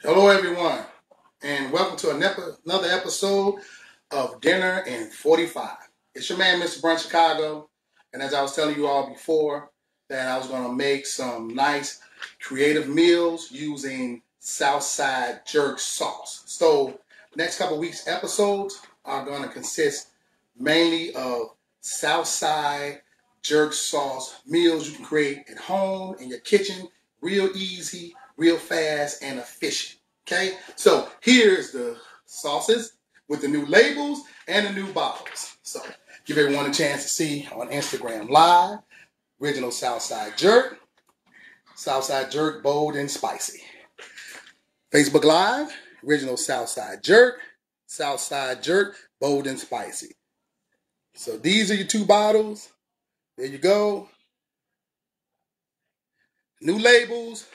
Hello, everyone, and welcome to another episode of Dinner in 45. It's your man, Mr. Brunch Chicago, and as I was telling you all before, that I was going to make some nice creative meals using Southside jerk sauce. So, next couple weeks' episodes are going to consist mainly of Southside jerk sauce meals you can create at home in your kitchen, real easy, real fast, and efficient. Okay, so here's the sauces with the new labels and the new bottles. So give everyone a chance to see on Instagram Live, original Southside Jerk, bold and spicy. Facebook Live, original Southside Jerk, bold and spicy. So these are your two bottles. There you go. New labels,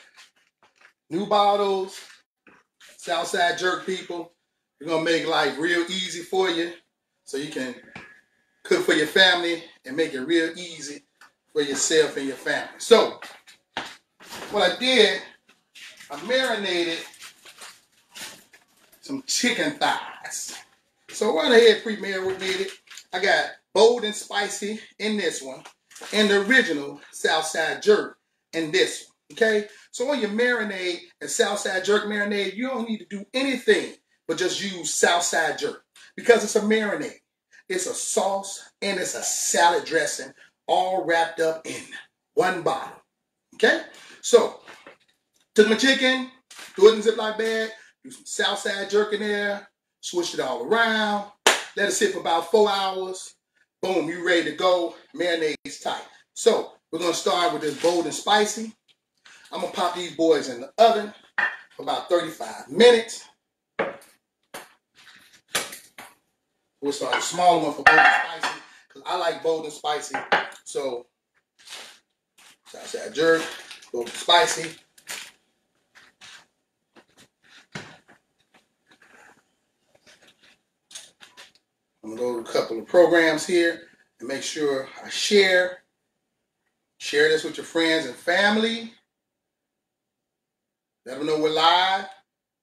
new bottles, Southside Jerk people. We're going to make life real easy for you so you can cook for your family and make it real easy for yourself and your family. So, what I did, I marinated some chicken thighs. So, I went ahead and pre-marinated. I got bold and spicy in this one and the original Southside Jerk in this one. Okay? So, when you marinate and Southside Jerk marinade, you don't need to do anything but just use Southside Jerk because it's a marinade. It's a sauce and it's a salad dressing all wrapped up in one bottle. Okay? So, took my chicken, threw it in a Ziploc bag, do some Southside Jerk in there, switched it all around, let it sit for about 4 hours. Boom, you ready to go. Marinade's tight. So, we're going to start with this bold and spicy. I'm going to pop these boys in the oven for about 35 minutes. We'll start a smaller one for bold and spicy because I like bold and spicy. So, Southside Jerk, bold and spicy. I'm going to go to a couple of programs here and make sure I share this with your friends and family. Let them know we're live.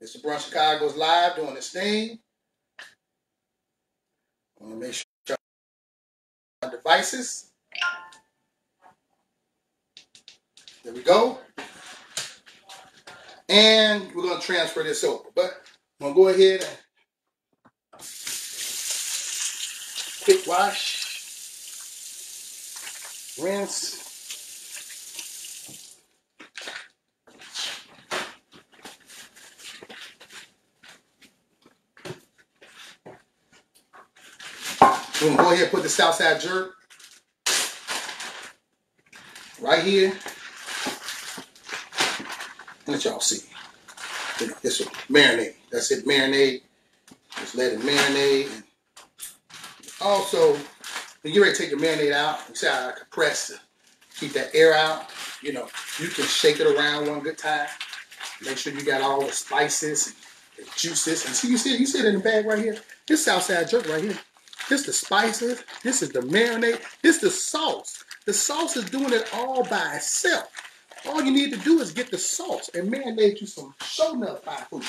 Mr. Brunch Chicago is live doing this thing. I want to make sure our devices. There we go. And we're going to transfer this over. But I'm going to go ahead and quick wash, rinse. We're going to go ahead and put the Southside Jerk right here. Let y'all see. This will marinate. That's it, marinate. Just let it marinate. And also, when you're ready to take the marinade out, you see how I compress to keep that air out. You know, you can shake it around one good time. Make sure you got all the spices, the juices. And see, you see it in the bag right here? This Southside Jerk right here. This the spices. This is the marinade. This the sauce. The sauce is doing it all by itself. All you need to do is get the sauce and marinate you some show-nuff fried food.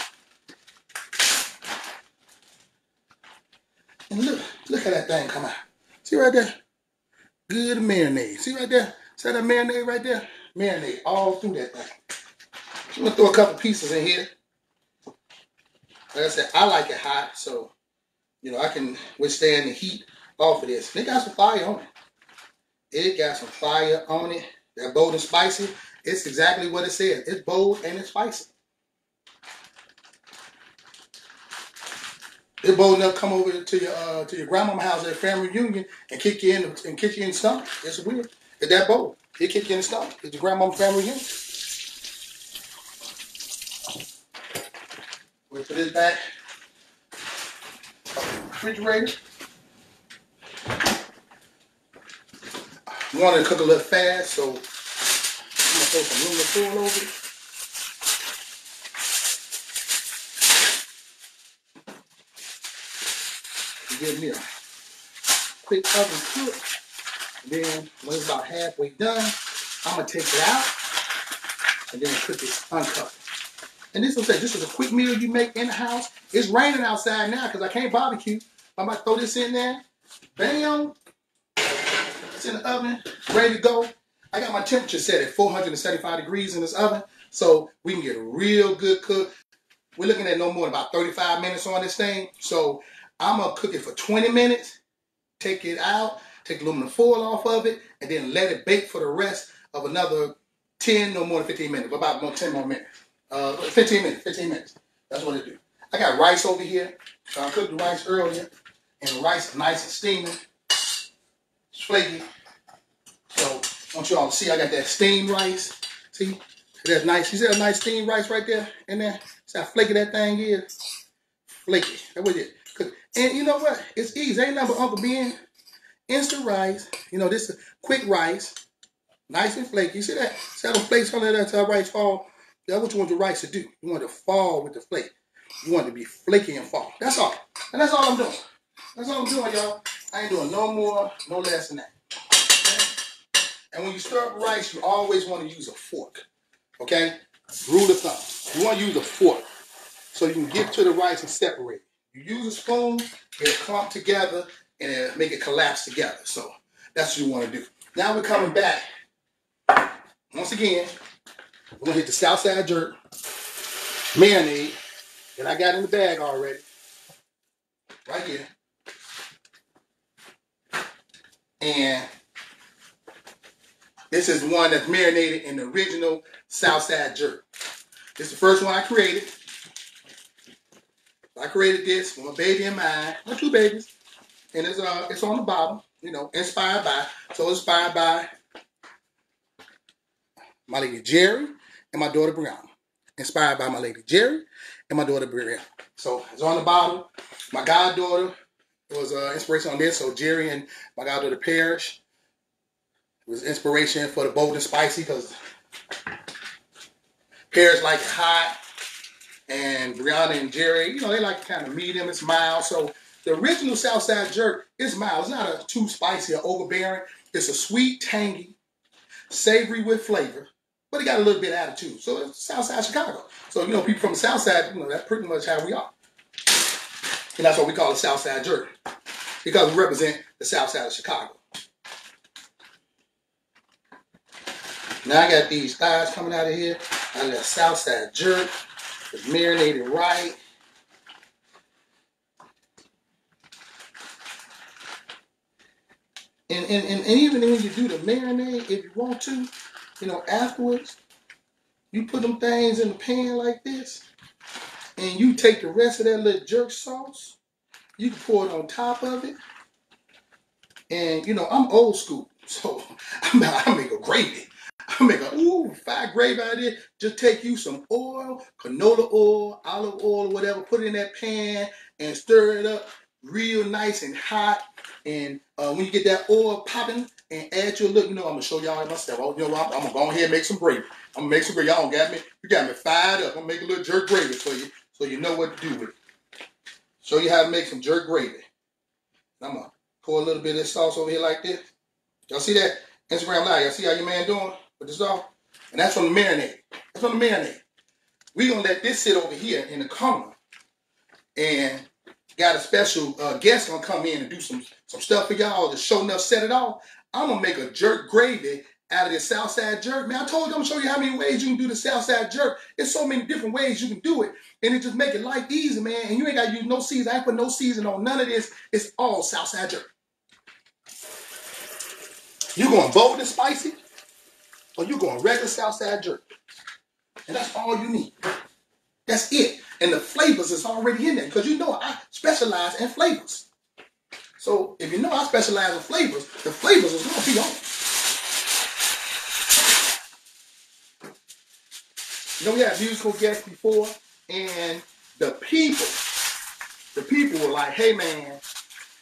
And look at that thing come out. See right there? Good marinade. See right there? See that marinade right there? Marinade all through that thing. I'm gonna throw a couple pieces in here. Like I said, I like it hot, so you know I can withstand the heat off of this. And it got some fire on it. It got some fire on it. That bold and spicy. It's exactly what it says. It's bold and it's spicy. It's bold enough to come over to your grandmama's house at a family reunion and kick you in the stomach. It's weird. It's that bold. It kick you in the stomach. It's your grandmama's family reunion. We'll put this back in the refrigerator. I wanted to cook a little fast, so I'm gonna throw some aluminum foil over it. Give me a quick oven cook. Then when it's about halfway done, I'm gonna take it out and then cook it uncovered. And this is a quick meal you make in the house. It's raining outside now because I can't barbecue. I'm about to throw this in there. Bam. It's in the oven, ready to go. I got my temperature set at 475 degrees in this oven, so we can get a real good cook. We're looking at no more than about 35 minutes on this thing. So I'm going to cook it for 20 minutes, take it out, take aluminum foil off of it, and then let it bake for the rest of another 10, no more than 15 minutes, about 10 more minutes. 15 minutes. That's what it do. I got rice over here. So I cooked the rice earlier, and the rice is nice and steaming. It's flaky. So I want you all to see I got that steamed rice. See? That's nice. You see that nice steamed rice right there in there? See how flaky that thing is? Flaky. That's what it is. And you know what? It's easy. Ain't nothing but Uncle Ben. Instant rice. You know, this is quick rice. Nice and flaky. You see that? See how the flakes on there until rice fall? That's what you want the rice to do. You want it to fall with the flake. You want it to be flaky and fall. That's all. And that's all I'm doing. That's all I'm doing, y'all. I ain't doing no more, no less than that. Okay? And when you stir up rice, you always want to use a fork. Okay? Rule of thumb. You want to use a fork so you can get to the rice and separate it. You use a spoon, it'll clump together, and it'll make it collapse together. So that's what you want to do. Now we're coming back. Once again, we're going to hit the Southside jerk marinade that I got in the bag already. Right here. And this is one that's marinated in the original Southside jerk. This is the first one I created. I created this with my baby in mind. My two babies. And it's on the bottom, you know, inspired by. So inspired by my lady Jerry and my daughter Brianna. Inspired by my lady Jerry and my daughter Brianna. So it's on the bottom. My goddaughter was inspiration on this. So Jerry and my goddaughter Parrish was inspiration for the bold and spicy because Parrish like it hot. And Brianna and Jerry, you know, they like kind of medium. It's mild. So the original Southside jerk is mild. It's not too spicy or overbearing. It's a sweet, tangy, savory with flavor, but it got a little bit of attitude. So it's Southside Chicago. So, you know, people from the Southside, you know, that's pretty much how we are. And that's what we call the Southside jerk because we represent the Southside of Chicago. Now I got these thighs coming out of here. I got Southside jerk. It's marinated right. And even when you do the marinade, if you want to, you know, afterwards, you put them things in the pan like this, and you take the rest of that little jerk sauce, you can pour it on top of it. And, you know, I'm old school, so I make a gravy. I make a fire gravy out of it. Just take you some oil, canola oil, olive oil, or whatever, put it in that pan and stir it up real nice and hot. And when you get that oil popping and add your look, you know, I'm gonna show y'all my stuff. You know, I'm gonna go ahead and make some gravy. I'm gonna make some gravy. Y'all got me. You got me fired up. I'm gonna make a little jerk gravy for you, so you know what to do with it. Show you how to make some jerk gravy. I'm gonna pour a little bit of this sauce over here like this. Y'all see that? Instagram Live. Y'all see how your man doing with the sauce? And that's from the marinade. That's from the marinade. We're gonna let this sit over here in the corner, and got a special guest gonna come in and do some stuff for y'all to show enough set it off. I'm gonna make a jerk gravy out of this Southside jerk. Man, I told you I'm gonna show you how many ways you can do the Southside jerk. There's so many different ways you can do it, and it just make it life easy, man. And you ain't gotta use no season. I ain't put no season on none of this. It's all Southside jerk. You going bold and spicy, or you going regular Southside jerk, and that's all you need. That's it. And the flavors is already in there because you know I specialize in flavors. So if you know I specialize in flavors, the flavors is going to be on. You know, we had musical guests before, and the people were like, hey man,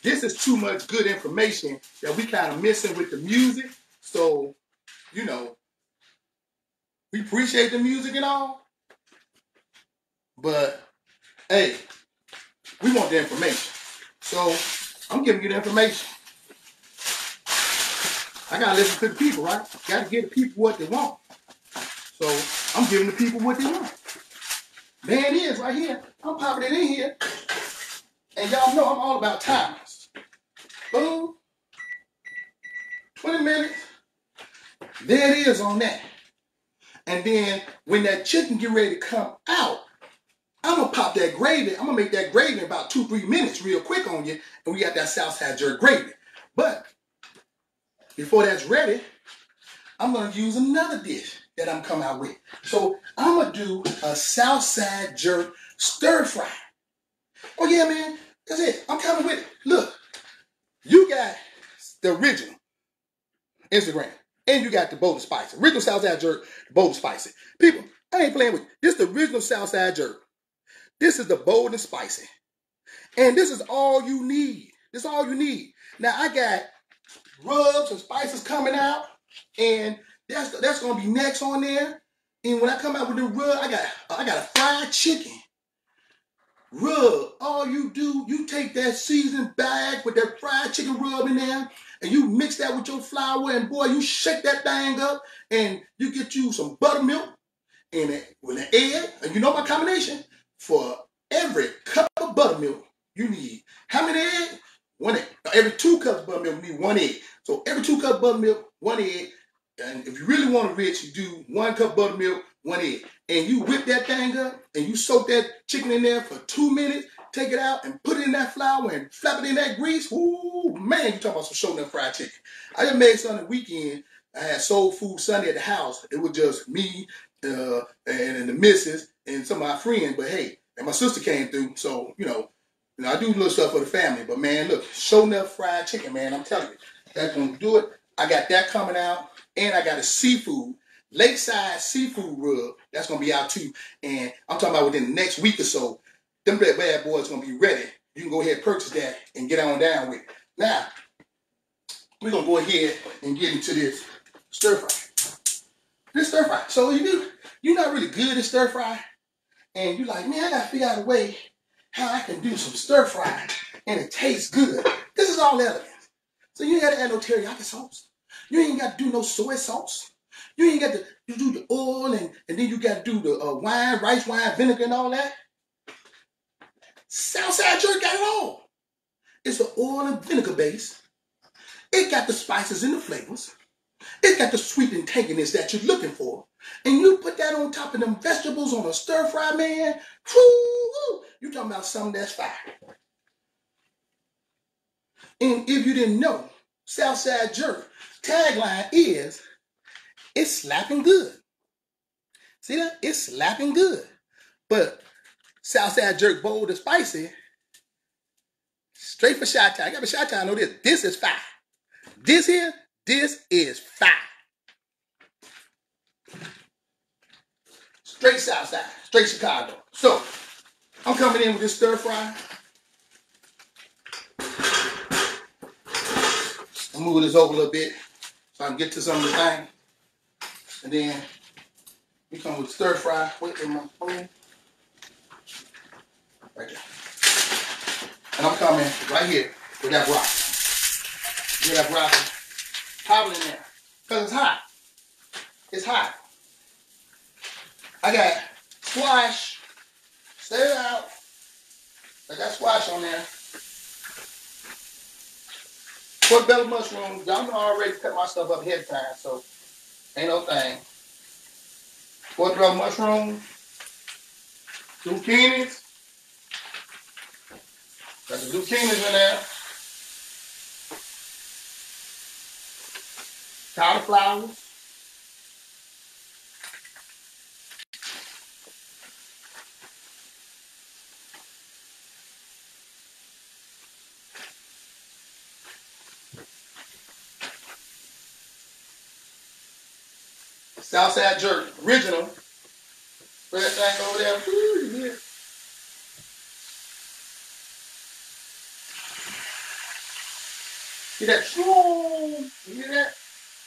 this is too much good information that we kind of missing with the music. So, you know, we appreciate the music and all, but hey, we want the information. So I'm giving you the information. I gotta listen to the people, right? Gotta give the people what they want. So I'm giving the people what they want. There it is right here. I'm popping it in here. And y'all know I'm all about timers. Boom. 20 minutes. There it is on that. And then when that chicken get ready to come out, I'm going to pop that gravy. I'm going to make that gravy in about 2-3 minutes real quick on you. And we got that Southside jerk gravy. But before that's ready, I'm going to use another dish that I'm coming out with. So I'm going to do a Southside jerk stir fry. Oh yeah, man. That's it. I'm coming with it. Look, you got the original Instagram. And you got the bold and spicy. Original Southside jerk, the bold and spicy. People, I ain't playing with you. This is the original Southside jerk. This is the bold and spicy. And this is all you need. This is all you need. Now I got rubs and spices coming out. And that's gonna be next on there. And when I come out with the rub, I got a fried chicken. Rub. All you do, you take that seasoned bag with that fried chicken rub in there, and you mix that with your flour, and boy, you shake that thing up, and you get you some buttermilk and with an egg, and you know my combination. For every cup of buttermilk, you need how many eggs? 1 egg. Every 2 cups of buttermilk, you need 1 egg. So every 2 cups of buttermilk, 1 egg. And if you really want it rich, you do 1 cup buttermilk, 1 egg. And you whip that thing up, and you soak that chicken in there for 2 minutes, take it out, and put it in that flour, and flap it in that grease. Ooh, man, you talking about some show enough fried chicken. I just made something the weekend. I had soul food Sunday at the house. It was just me and the missus and some of my friends. But hey, and my sister came through, so, you know, I do little stuff for the family. But man, look, show enough fried chicken, man. I'm telling you, that's going to do it. I got that coming out. And I got a seafood, lakeside seafood rub. That's going to be out too. And I'm talking about within the next week or so, them bad boys going to be ready. You can go ahead and purchase that and get on down with it. Now, we're going to go ahead and get into this stir fry. This stir fry. So you're not really good at stir fry. And you're like, man, I got to figure out a way how I can do some stir fry and it tastes good. This is all elegant. So you ain't got to add no teriyaki sauce. You ain't got to do no soy sauce. You ain't got to do the oil and then you got to do the wine, rice wine, vinegar and all that. Southside jerk got it all. It's an oil and vinegar base. It got the spices and the flavors. It got the sweet and tanginess that you're looking for. And you put that on top of them vegetables on a stir fry, man. Whoo, you talking about something that's fire. And if you didn't know, Southside jerk tagline is, it's slapping good. See that? It's slapping good. But Southside jerk bold and spicy, straight for Chi-Town. I got a Chi-Town, know this. This is fire. This here, this is fire. Straight Southside, straight Chicago. So, I'm coming in with this stir fry. I'll move this over a little bit so I can get to some of the thing. And then we come with stir fry. Wait in my phone. Right there. And I'm coming right here with that broccoli. Get that broccoli. Pop it in there. Because it's hot. It's hot. I got squash. Stay it out. I got squash on there. Portobello mushrooms. Y'all know I already cut my stuff up ahead of time, so ain't no thing. Portobello mushrooms. Zucchinis. Got the zucchinis in there. Cauliflowers. Southside jerk, original. Spread that thing over there. Ooh, yeah. See that? You hear that?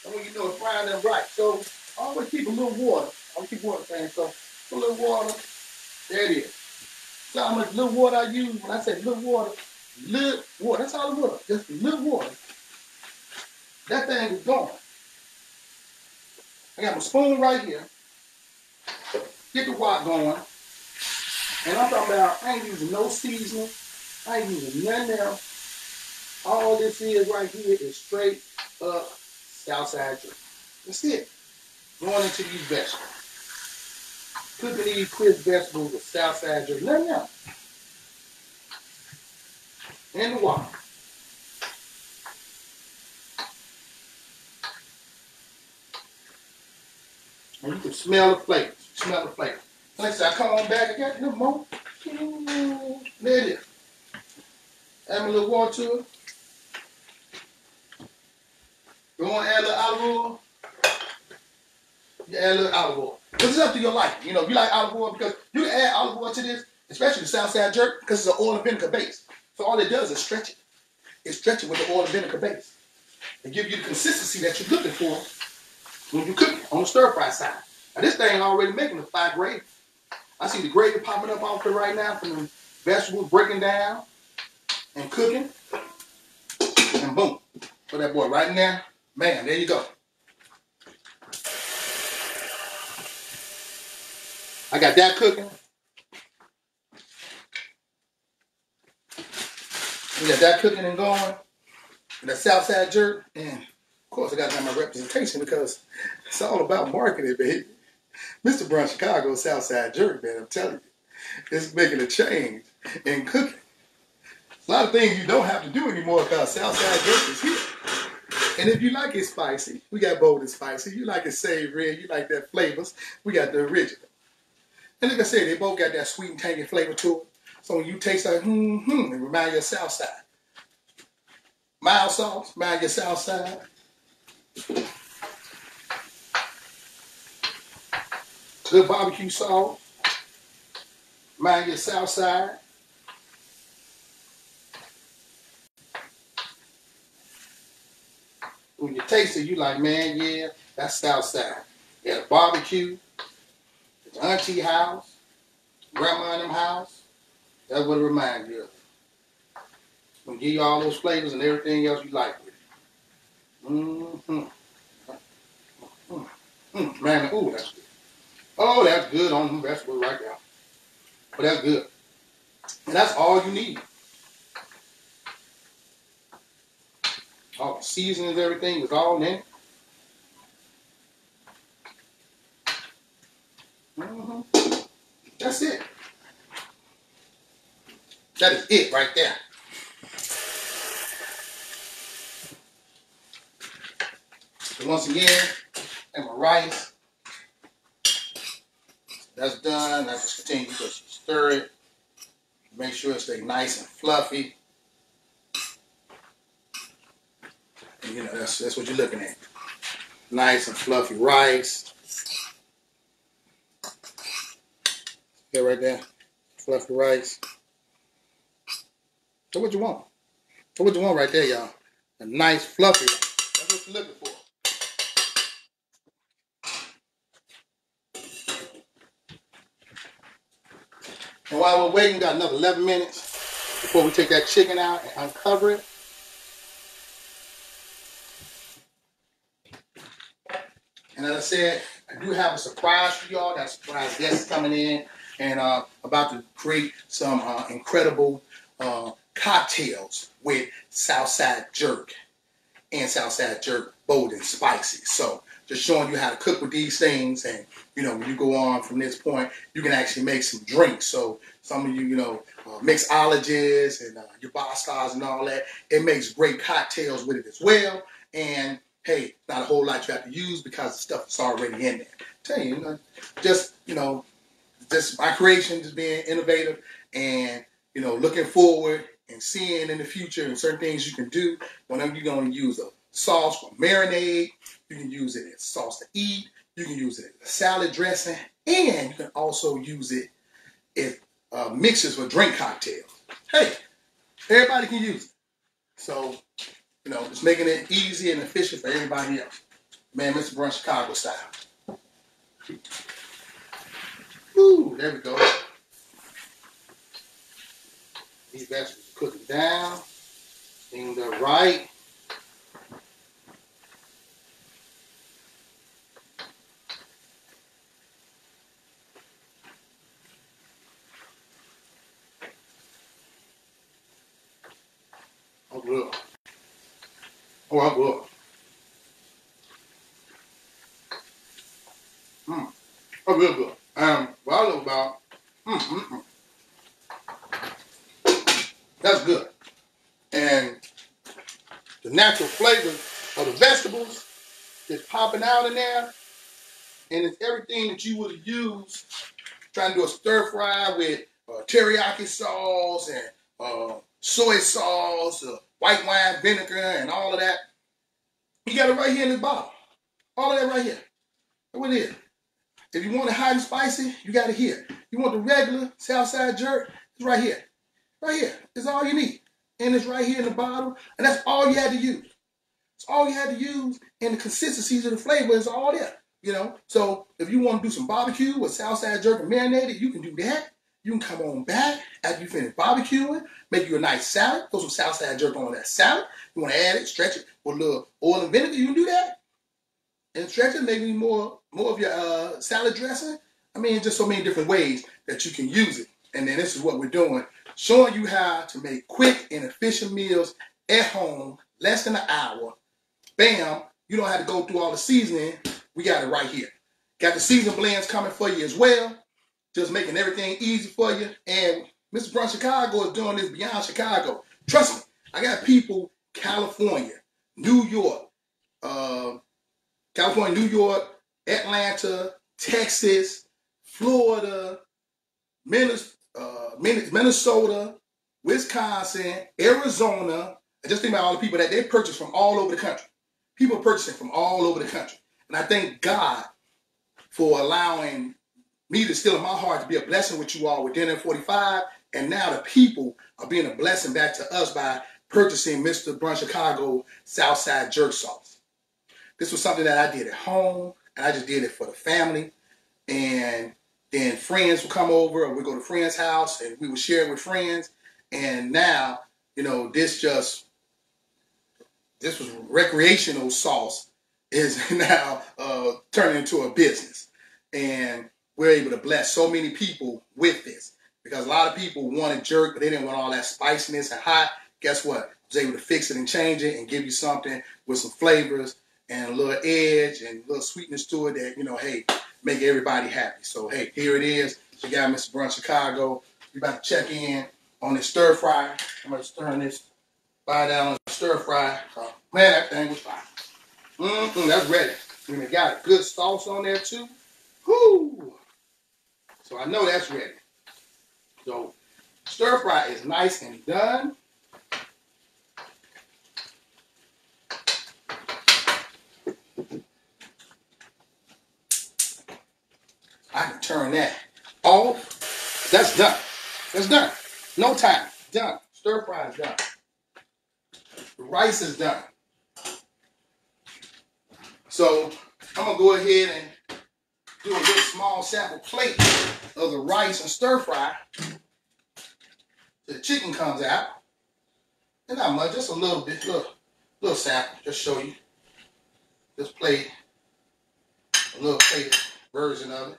That's when you know it's frying them right. So always keep a little water. Always keep water thing. So put a little water. There it is. So how much little water I use when I say little water. Little water. That's all it was. Just little water. That thing is gone. I got my spoon right here. Get the wok going. And I'm talking about, I ain't using no seasoning. I ain't using nothing else. All this is right here is straight up Southside jerky. That's it. Going into these vegetables. Cooking these crisp vegetables with Southside jerky. Nothing else. In the water. And you can smell the flavors. Smell the flavor. Like I said, I come on back, I got no more. There it is. Add a little water to it. You want to add a little olive oil? You add a little olive oil. Because it's up to your liking. You know, if you like olive oil, because you can add olive oil to this, especially the Southside jerk, because it's an oil and vinegar base. So all it does is stretch it. It stretches it with the oil and vinegar base. It gives you the consistency that you're looking for when you cook it on the stir fry side. Now this thing already making the fire gravy. I see the gravy popping up off it right now from the vegetables breaking down and cooking. And boom. Put that boy right in there. Man, there you go. I got that cooking. We got that cooking and going. And that Southside jerk. And of course I got to have my representation because it's all about marketing, baby. Mr. Brown Chicago Southside jerk, man, I'm telling you. It's making a change in cooking. A lot of things you don't have to do anymore because Southside jerk is here. And if you like it spicy, we got bold and spicy. You like it savory, you like that flavors, we got the original. And like I said, they both got that sweet and tangy flavor to it. So when you taste that, it reminds you of Southside. Mild sauce, remind you of Southside. Good barbecue sauce, remind you of Southside. When you taste it, you like, man, yeah, that's Southside. Yeah, the barbecue, the auntie house, grandma and them house, that's what it reminds you of. Gonna give you all those flavors and everything else you like with it. Man, ooh, that's good. Oh, that's good on them vegetables right there. But that's good. And that's all you need. All the seasonings, everything is all in it. That's it. That is it right there. So once again, and my rice. That's done. I just continue to stir it. Make sure it stays nice and fluffy. And you know, that's what you're looking at. Nice and fluffy rice. Yeah, right there. Fluffy rice. That's what you want. That's what you want right there, y'all. A nice fluffy rice. That's what you're looking for. And while we're waiting, we got another 11 minutes before we take that chicken out and uncover it. And as I said, I do have a surprise for y'all. Got a surprise guest coming in and about to create some incredible cocktails with Southside jerk and Southside jerk bold and spicy. So just showing you how to cook with these things, and you know, when you go on from this point, you can actually make some drinks. So some of you, you know, mixologists and your bar stars and all that, it makes great cocktails with it as well. And hey, not a whole lot you have to use because the stuff is already in there. Tell you, just my creation, just being innovative and looking forward and seeing in the future and certain things you can do whenever you're going to use a sauce for marinade. You can use it as sauce to eat. You can use it as a salad dressing, and you can also use it as mixes for drink cocktails. Hey, everybody can use it. So, it's making it easy and efficient for everybody else. Man, Mr. Brunch Chicago style. Ooh, there we go. These vegetables are cooking down. Steamed up right. Oh, good. Oh, real good. What I love about, that's good. And the natural flavor of the vegetables is popping out in there, and it's everything that you would have used trying to do a stir fry with teriyaki sauce and soy sauce, white wine vinegar, and all of that. You got it right here in this bottle. All of that right here. That's what it is. If you want it hot and spicy, you got it here. You want the regular Southside jerk, it's right here. Right here. It's all you need. And it's right here in the bottle. And that's all you had to use. It's all you had to use. And the consistencies of the flavor is all there. You know? So if you want to do some barbecue with Southside jerk and marinated, you can do that. You can come on back after you finish barbecuing, make you a nice salad, throw some Southside jerk on that salad. You want to add it, stretch it with a little oil and vinegar, you can do that. And stretch it, maybe more of your salad dressing. I mean, just so many different ways that you can use it. And then this is what we're doing, showing you how to make quick and efficient meals at home, less than an hour. Bam, you don't have to go through all the seasoning. We got it right here. Got the season blends coming for you as well. Just making everything easy for you. And Mr. Brunch Chicago is doing this beyond Chicago. Trust me, I got people, California, New York, Atlanta, Texas, Florida, Minnesota, Wisconsin, Arizona. And just think about all the people that they purchase from all over the country. People purchasing from all over the country. And I thank God for allowing me to still in my heart to be a blessing with you all with Dinner at 45. And now the people are being a blessing back to us by purchasing Mr. Brunch Chicago Southside Jerk Sauce. This was something that I did at home, and I just did it for the family. And then friends would come over, or we'd go to a friend's house, and we would share it with friends. And now, you know, this was recreational sauce is now turning into a business. And we're able to bless so many people with this. Because a lot of people wanted jerk, but they didn't want all that spiciness and hot. Guess what? I was able to fix it and change it and give you something with some flavors and a little edge and a little sweetness to it that, you know, hey, make everybody happy. So, hey, here it is. We got Mr. Brunch Chicago. We're about to check in on this stir fry. I'm going to turn this fire down on the stir fry. Oh, man, that thing was fine. That's ready. And it got a good sauce on there, too. Whoo! So I know that's ready. So stir fry is nice and done. I can turn that off. That's done. That's done. No time. Done. Stir fry is done. The rice is done. So I'm going to go ahead and do a little small sample plate of the rice and stir fry. The chicken comes out. And not much, just a little bit, little sample, just show you. Just plate, a little plate version of it.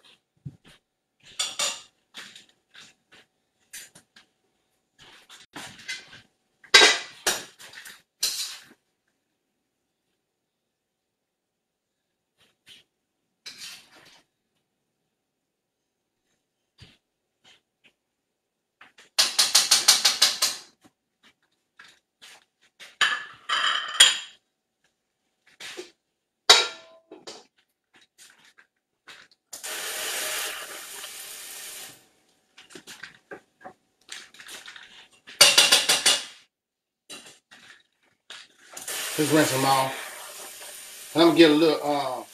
Just rinse them off. And I'm gonna get a little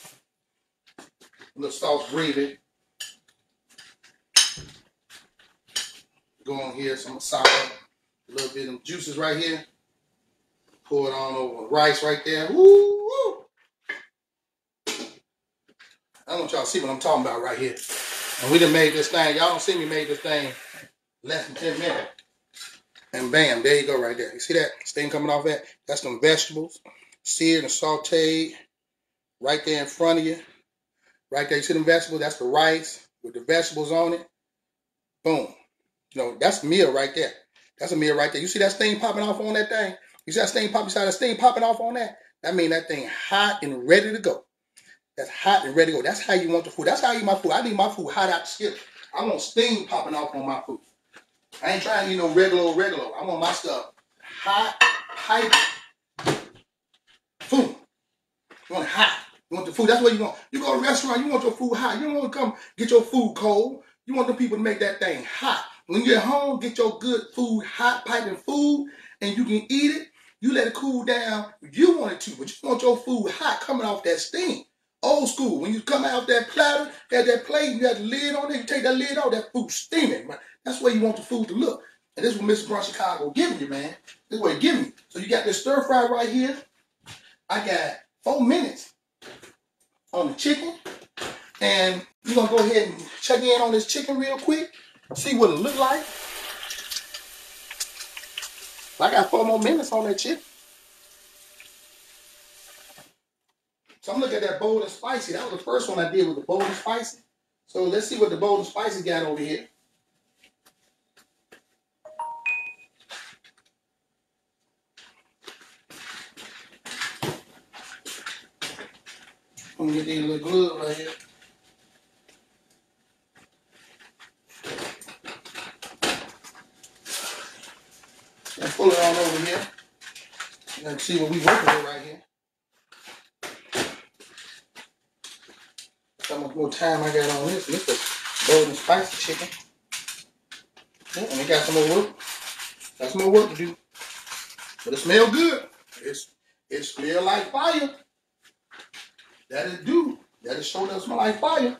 sauce gravy. Go on here, some salt, a little bit of them juices right here. Pour it on over rice right there. Woo, woo. I want y'all to see what I'm talking about right here. And we done made this thing. Y'all don't see me made this thing less than 10 minutes. And bam, there you go right there. You see that stain coming off that? That's them vegetables, seared and sauteed right there in front of you. Right there, you see them vegetables? That's the rice with the vegetables on it. Boom. You know, that's a meal right there. That's a meal right there. You see that stain popping off on that thing? You see that stain popping off on that? That means that thing hot and ready to go. That's hot and ready to go. That's how you want the food. That's how I eat my food. I need my food hot out the skillet. I want steam popping off on my food. I ain't trying to eat no regular. I want my stuff hot, pipe, food. You want it hot. You want the food. That's what you want. You go to a restaurant, you want your food hot. You don't want to come get your food cold. You want the people to make that thing hot. When you get home, get your good food, hot piping food, and you can eat it. You let it cool down. You want it to, but you want your food hot coming off that steam. Old school. When you come out that platter, had that plate, you had the lid on it, you take that lid off, that food steaming. Right? That's the way you want the food to look. And this is what Mr. Brown Chicago giving you, man. This is what he giving you. So you got this stir fry right here. I got 4 minutes on the chicken. And you're going to go ahead and check in on this chicken real quick. See what it look like. I got 4 more minutes on that chicken. So I'm looking at that bold and spicy. That was the first one I did with the bold and spicy. So let's see what the bold and spicy got over here. I'm going to get these little gloves right here. And pull it on over here. You can see what we working with right here. How much more time I got on this. This is bold and spicy chicken. Yeah, and it got some more work. Got some more work to do. But it smells good. It smells like fire. That it do. That it sure does smell like fire.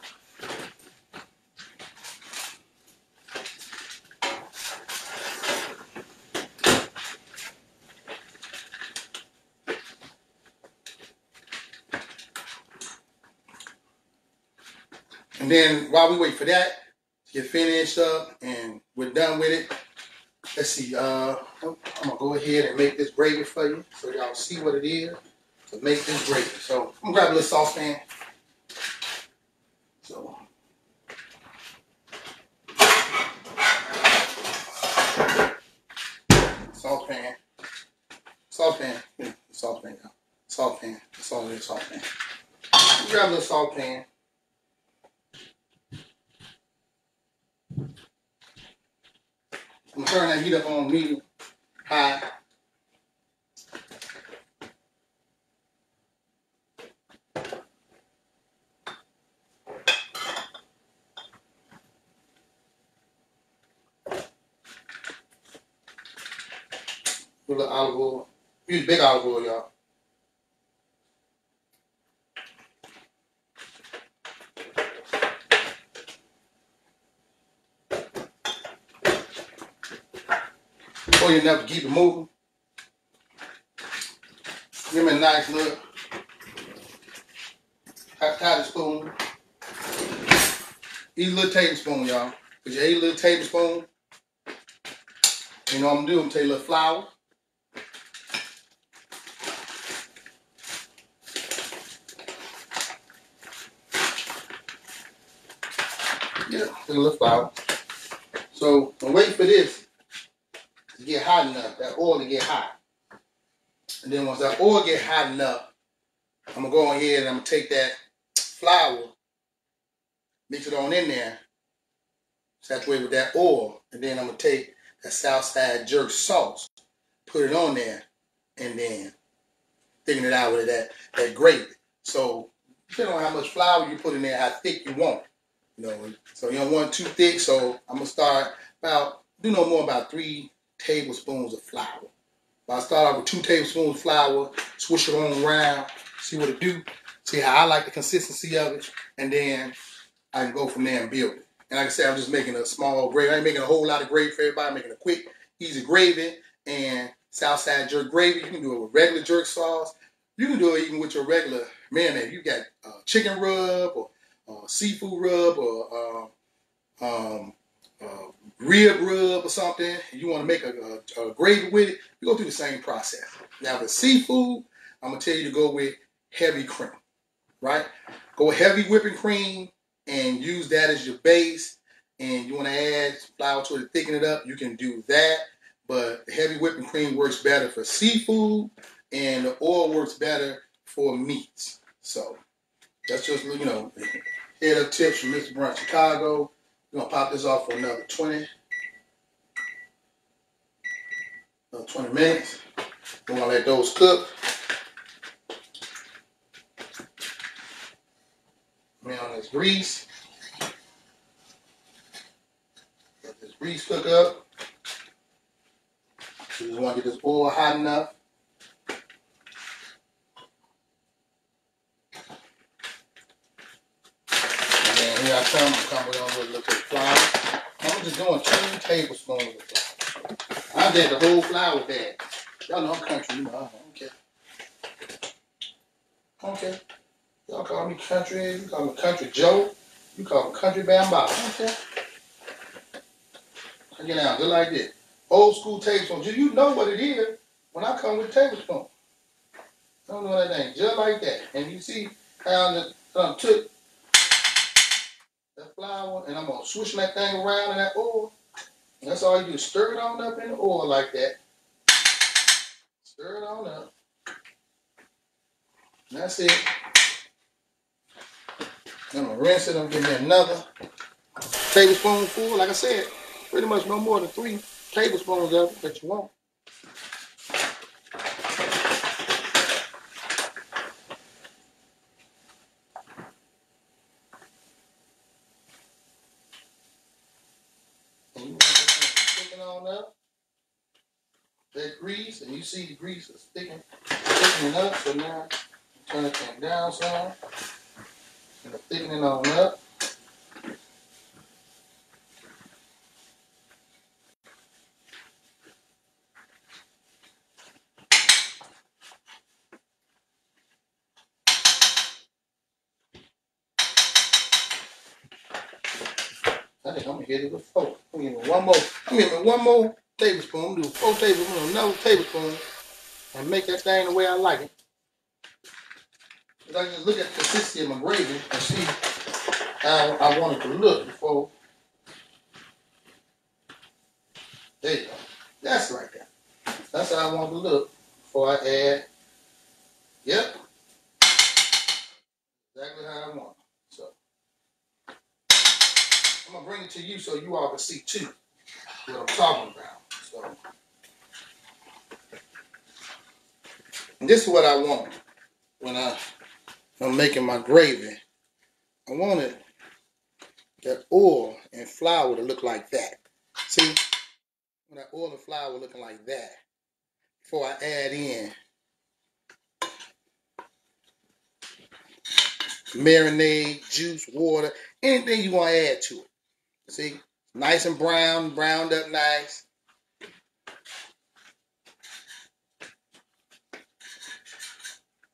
And then while we wait for that to get finished up and we're done with it, let's see. I'm gonna go ahead and make this gravy for you so y'all see what it is to make this gravy. So I'm gonna grab a little saucepan. So saucepan, y'all. Saucepan. That's all it is, saucepan. Grab a little saucepan. I'm gonna turn that heat up on medium, high. Put a little olive oil. Use big olive oil, y'all. Oil enough to keep it moving. Give me a nice little cotton spoon. Each little tablespoon, y'all. Put your 8 little tablespoon. You know what I'm gonna do? I'm gonna take a little flour. Yeah, take a little flour. So I'm waiting for this to get hot enough, that oil to get hot. And then once that oil get hot enough, I'm gonna go ahead and I'm gonna take that flour, mix it on in there, saturate with that oil, and then I'm gonna take that Southside jerk sauce, put it on there, and then thicken it out with that gravy. So depending on how much flour you put in there, how thick you want. You know, so you don't want it too thick. So I'm gonna start do no more about 3 tablespoons of flour. I start off with 2 tablespoons of flour, swish it on around, see what it do, see how I like the consistency of it, and then I can go from there and build it. And like I said, I'm just making a small gravy. I ain't making a whole lot of gravy for everybody. I'm making a quick, easy gravy and Southside jerk gravy. You can do it with regular jerk sauce. You can do it even with your regular mayonnaise. You got chicken rub or seafood rub or rib rub or something. You want to make a gravy with it, you go through the same process. Now the seafood, I'm gonna tell you to go with heavy cream, right? Go with heavy whipping cream and use that as your base. And you want to add flour to it to thicken it up, you can do that. But heavy whipping cream works better for seafood and the oil works better for meats. So that's just, you know, head up tips from Mr. Brunch Chicago. We're gonna pop this off for another 20 minutes. We're gonna let those cook. Man, on this grease. Let this grease cook up. So you just want to get this oil hot enough. And then here I come. I'm coming on with a little bit of flour. I'm just doing 2 tablespoons of flour. I did the whole flour bag. Y'all know I'm country, you know. I don't care. I don't care. Y'all call me country. You call me Country Joe. You call me Country Bamboo. I don't care. I get out just like this. Old school tablespoon. You know what it is when I come with a tablespoon. I don't know that thing. Just like that. And you see how I took that flour and I'm going to switch that thing around in that oil. And that's all you do. Stir it on up in the oil like that. Stir it on up. And that's it. I'm going to rinse it. I'm going to give me another tablespoonful. Like I said, pretty much no more than 3 tablespoons of it that you want. And you want that thing sticking on up. That grease, and you see the grease is thickening up. So now turn that thing down some. And the thickening on up. I think I'm gonna hit it with 4. I'm gonna give me one more. I'm gonna give me one more tablespoon. I'm gonna do 4 tablespoons, another tablespoon, and make that thing the way I like it. Cause I just look at the consistency of my gravy and see how I want it to look before. There you go. That's right there. That's how I want it to look before I add. Yep. Exactly how I want it. So I'm gonna bring it to you so you all can see too what I'm talking about. So and this is what I want when I'm making my gravy. I wanted that oil and flour to look like that. See? When that oil and flour looking like that. Before I add in marinade, juice, water, anything you want to add to it. See? Nice and browned up nice.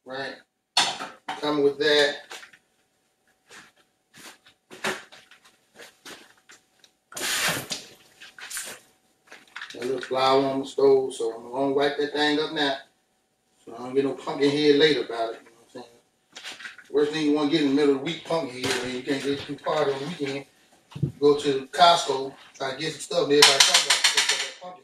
Right? Coming with that. A little flour on the stove, so I'm gonna wipe that thing up now. So I don't get no pumpkin head later about it. You know what I'm saying? Worst thing you want to get in the middle of the week, pumpkin head, and you can't get too party on the weekend. You go to Costco, try to get some stuff, and everybody talk about that pumpkin head.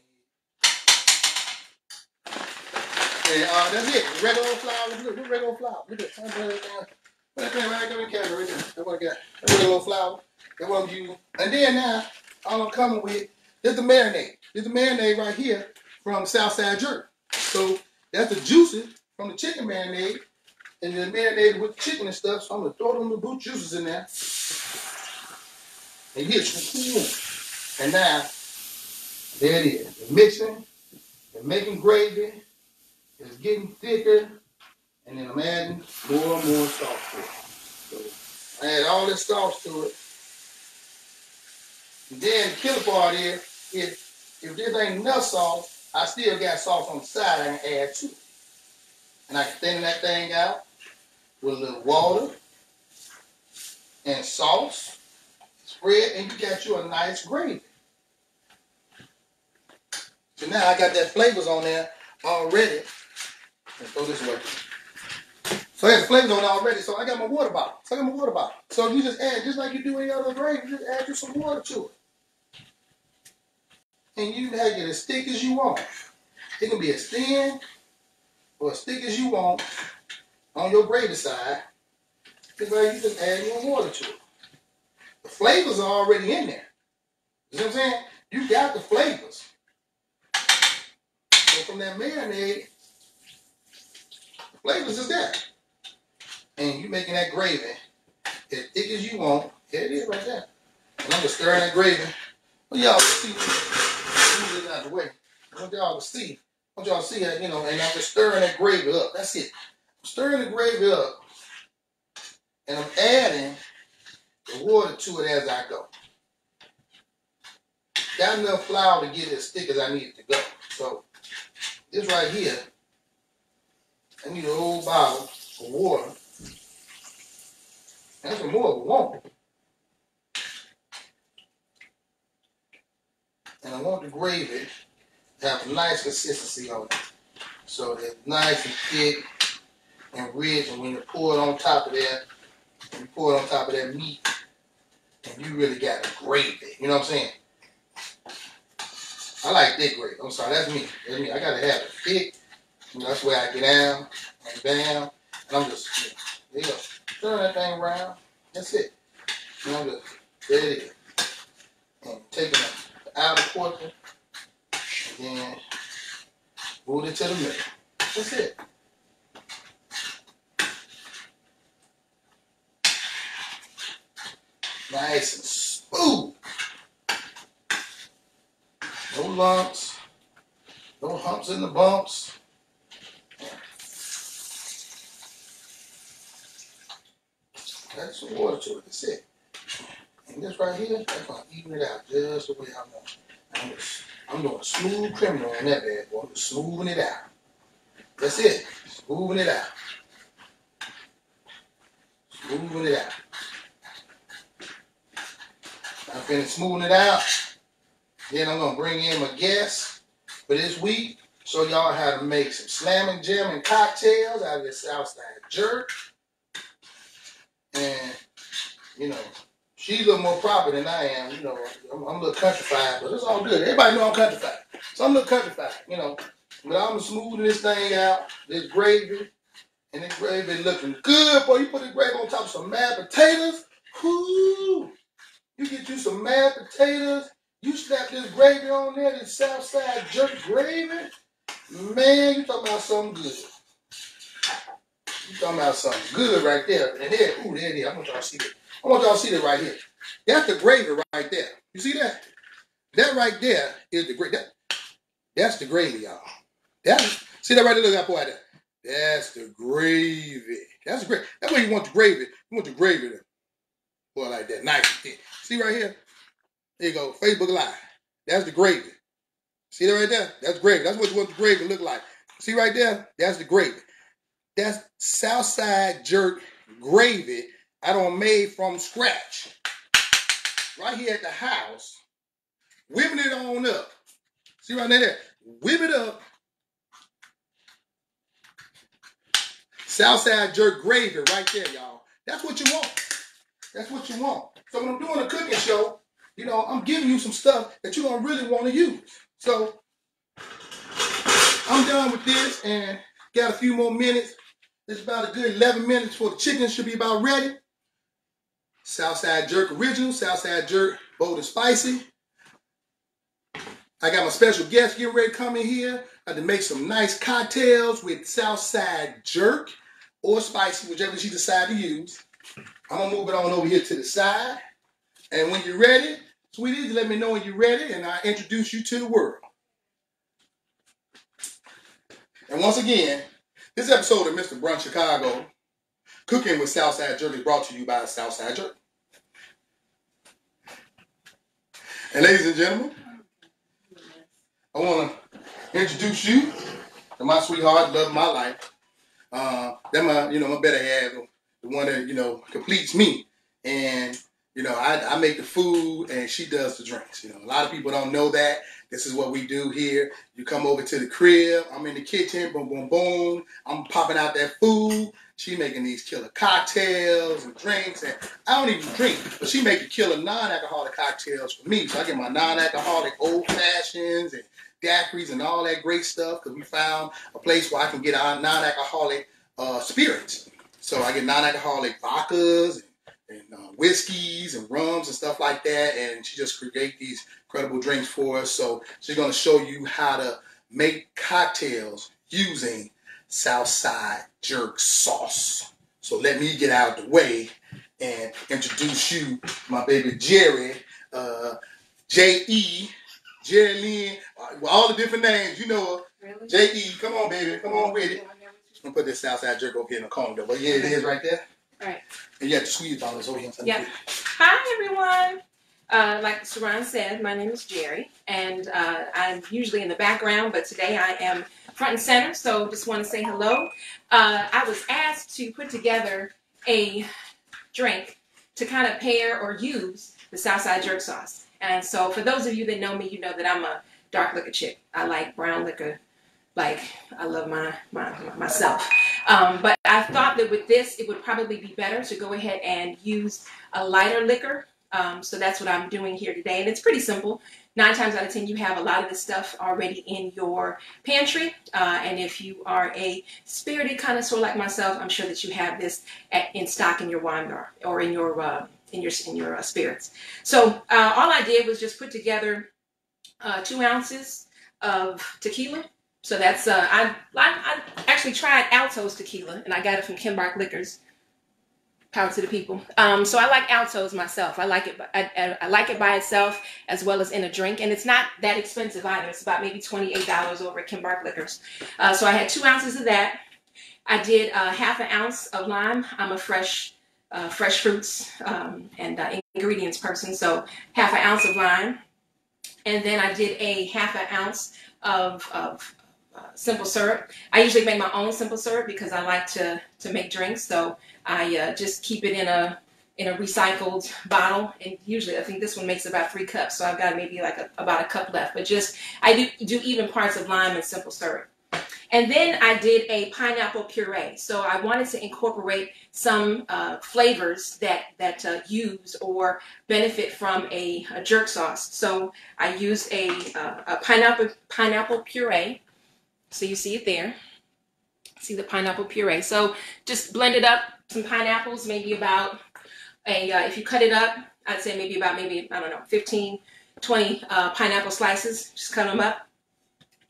And that's it. Regular old flour. Look, regular old flour. Look at that. Put that thing right there in the camera right there. That's what I got. Regular old flour. That's what I'm using. And then now, all I'm coming with is the marinade. This is the marinade right here from Southside jerk. So that's the juices from the chicken marinade, and then marinated with the chicken and stuff. So I'm gonna throw them little boot juices in there and hit you. And now there it is. The mixing, the making gravy, it's getting thicker, and then I'm adding more and more sauce to it. So I add all this sauce to it. And then the killer part is if this ain't enough sauce, I still got sauce on the side I can add to it. And I can thin that thing out with a little water and sauce, spread, and you got you a nice gravy. So now I got that flavors on there already. Let's throw this away. So I got the flavors on there already, so I got my water bottle. So you just add, just like you do any other gravy, just add you some water to it. And you can have it as thick as you want. It can be as thin or as thick as you want on your gravy side. This way you just add more water to it. The flavors are already in there. You know what I'm saying? You got the flavors. So from that marinade, the flavors is there. And you making that gravy as thick as you want. There it is right there. And I'm just stirring that gravy. I want y'all to see. Move it out of the way. I want y'all to see. I want y'all to see that, you know, and I'm just stirring that gravy up. That's it. I'm stirring the gravy up. And I'm adding the water to it as I go. Got enough flour to get it as thick as I need it to go. So this right here, I need a whole bottle of water. That's some more of a want. And I want the gravy to have a nice consistency on it. So that it's nice and thick and rich. And when you pour it on top of that, you pour it on top of that meat, and you really got a gravy. You know what I'm saying? I like thick gravy. I'm sorry, that's me. That's me. I gotta have it thick. You know, that's where I get down and down. And I'm just, there you go. Turn that thing around. That's it. And I'm just, there it is. And taking the outer portion, and then move it to the middle. That's it. Nice and smooth. No lumps. No humps in the bumps. Add some water to it. That's it. And this right here, that's going to even it out just the way I want it. I'm doing a smooth criminal on that bad boy. I'm just smoothing it out. That's it. Smoothing it out. Smoothing it out. I finished smoothing it out. Then I'm going to bring in my guest for this week. Show y'all how to make some slamming, jamming cocktails out of this Southside jerk. And, you know, she's a little more proper than I am. You know, I'm a little countrified, but it's all good. Everybody know I'm countrified. So I'm a little countrified, you know. But I'm smoothing this thing out, this gravy. And this gravy looking good, boy. You put this gravy on top of some mashed potatoes. Whoo! You get you some mashed potatoes. You slap this gravy on there, this Southside jerk gravy. Man, you talking about something good. You talking about something good right there. And there, ooh, there it is. I want y'all to see that. I want y'all to see that right here. That's the gravy right there. You see that? That right there is the gravy. That's the gravy, y'all. See that right there? Look at that right there. That's the gravy. That's the gravy. That's where you want the gravy. You want the gravy to boy like that. Nice and thick. See right here? There you go. Facebook Live. That's the gravy. See that right there? That's gravy. That's what you want the gravy to look like. See right there? That's the gravy. That's Southside jerk gravy I done made from scratch. Right here at the house. Whipping it on up. See right there? Whip it up. Southside jerk gravy right there, y'all. That's what you want. That's what you want. So when I'm doing a cooking show, you know, I'm giving you some stuff that you're going to really want to use. So I'm done with this and got a few more minutes. It's about a good 11 minutes for the chicken should be about ready. Southside jerk original, Southside jerk bold and spicy. I got my special guest getting ready to come in here. I had to make some nice cocktails with Southside jerk or spicy, whichever she decide to use. I'm going to move it on over here to the side. And when you're ready, sweeties, let me know when you're ready and I'll introduce you to the world. And once again, this episode of Mr. Brunch Chicago, Cooking with Southside Jerk, is brought to you by Southside Jerk. And ladies and gentlemen, I want to introduce you to my sweetheart, love of my life. That's my better half, the one that, completes me. And, I make the food and she does the drinks. A lot of people don't know that. This is what we do here. You come over to the crib. I'm in the kitchen. Boom, boom, boom. I'm popping out that food. She making these killer cocktails and drinks. And I don't even drink, but she making killer non-alcoholic cocktails for me. So I get my non-alcoholic old fashions and daiquiris and all that great stuff because we found a place where I can get our non-alcoholic spirits. So I get non-alcoholic vodkas and whiskeys and rums and stuff like that. And she just create these incredible drinks for us. So she's going to show you how to make cocktails using Southside jerk sauce. So let me get out of the way and introduce you to my baby Jerry, J.E., Jerry Lynn, all the different names, you know her. Really? J.E., come on, baby, come on with it. I'm going to put this Southside jerk over here in the corner. But yeah, it is right there. All right. And you have the sweet dollars over here. Yeah. Hi, everyone. Like Sharon said, my name is Jerry, and I'm usually in the background, but today I am front and center, so just want to say hello. I was asked to put together a drink to kind of pair or use the Southside jerk sauce. And so for those of you that know me, you know that I'm a dark liquor chick. I like brown liquor, like I love myself. But I thought that with this, it would probably be better to go ahead and use a lighter liquor. So that's what I'm doing here today. And it's pretty simple. 9 times out of 10, you have a lot of this stuff already in your pantry. And if you are a spirited connoisseur like myself, I'm sure that you have this in stock in your wine bar or in your spirits. So all I did was just put together 2 ounces of tequila. So that's I actually tried Alto's tequila, and I got it from Kimbark Liquors. Power to the people. So I like Alto's myself. I like it. I like it by itself as well as in a drink, and it's not that expensive either. It's about maybe $28 over at Kimbark Liquors. So I had 2 ounces of that. I did half an ounce of lime. I'm a fresh fruits and ingredients person, so half an ounce of lime, and then I did a half an ounce of simple syrup. I usually make my own simple syrup because I like to make drinks, so I just keep it in a recycled bottle, and usually I think this one makes about 3 cups, so I've got maybe like about a cup left, but just I do even parts of lime and simple syrup. And then I did a pineapple puree. So I wanted to incorporate some flavors that use or benefit from a jerk sauce. So I used a pineapple puree. So you see it there. See the pineapple puree. So just blended up some pineapples, maybe about if you cut it up, I'd say maybe I don't know, 15, 20 pineapple slices. Just cut them up.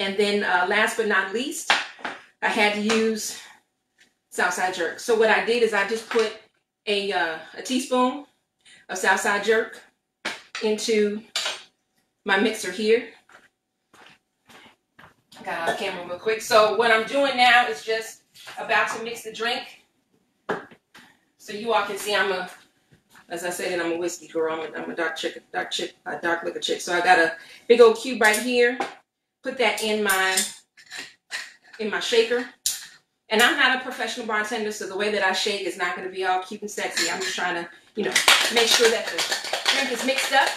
And then last but not least, I had to use Southside jerk. So what I did is I just put a teaspoon of Southside jerk into my mixer here. Got on camera real quick. So what I'm doing now is just about to mix the drink. So you all can see as I said, I'm a whiskey girl. I'm a dark liquor chick. So I got a big old cube right here. Put that in my shaker. And I'm not a professional bartender, so the way that I shake is not going to be all cute and sexy. I'm just trying to, make sure that the drink is mixed up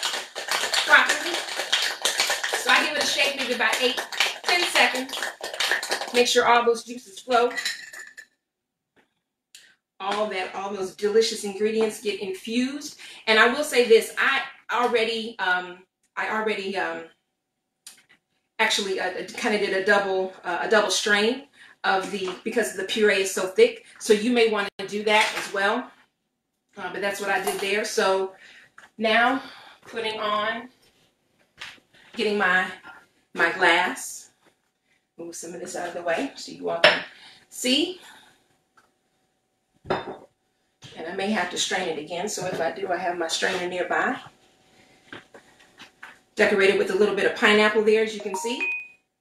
properly. So I give it a shake maybe about 8-10 seconds. Make sure all those juices flow. All those delicious ingredients get infused. And I will say this, I already actually kind of did a double strain because the puree is so thick. So you may want to do that as well. But that's what I did there. So now getting my glass. Move some of this out of the way so you all can see. And I may have to strain it again. So if I do, I have my strainer nearby. Decorated with a little bit of pineapple there, as you can see.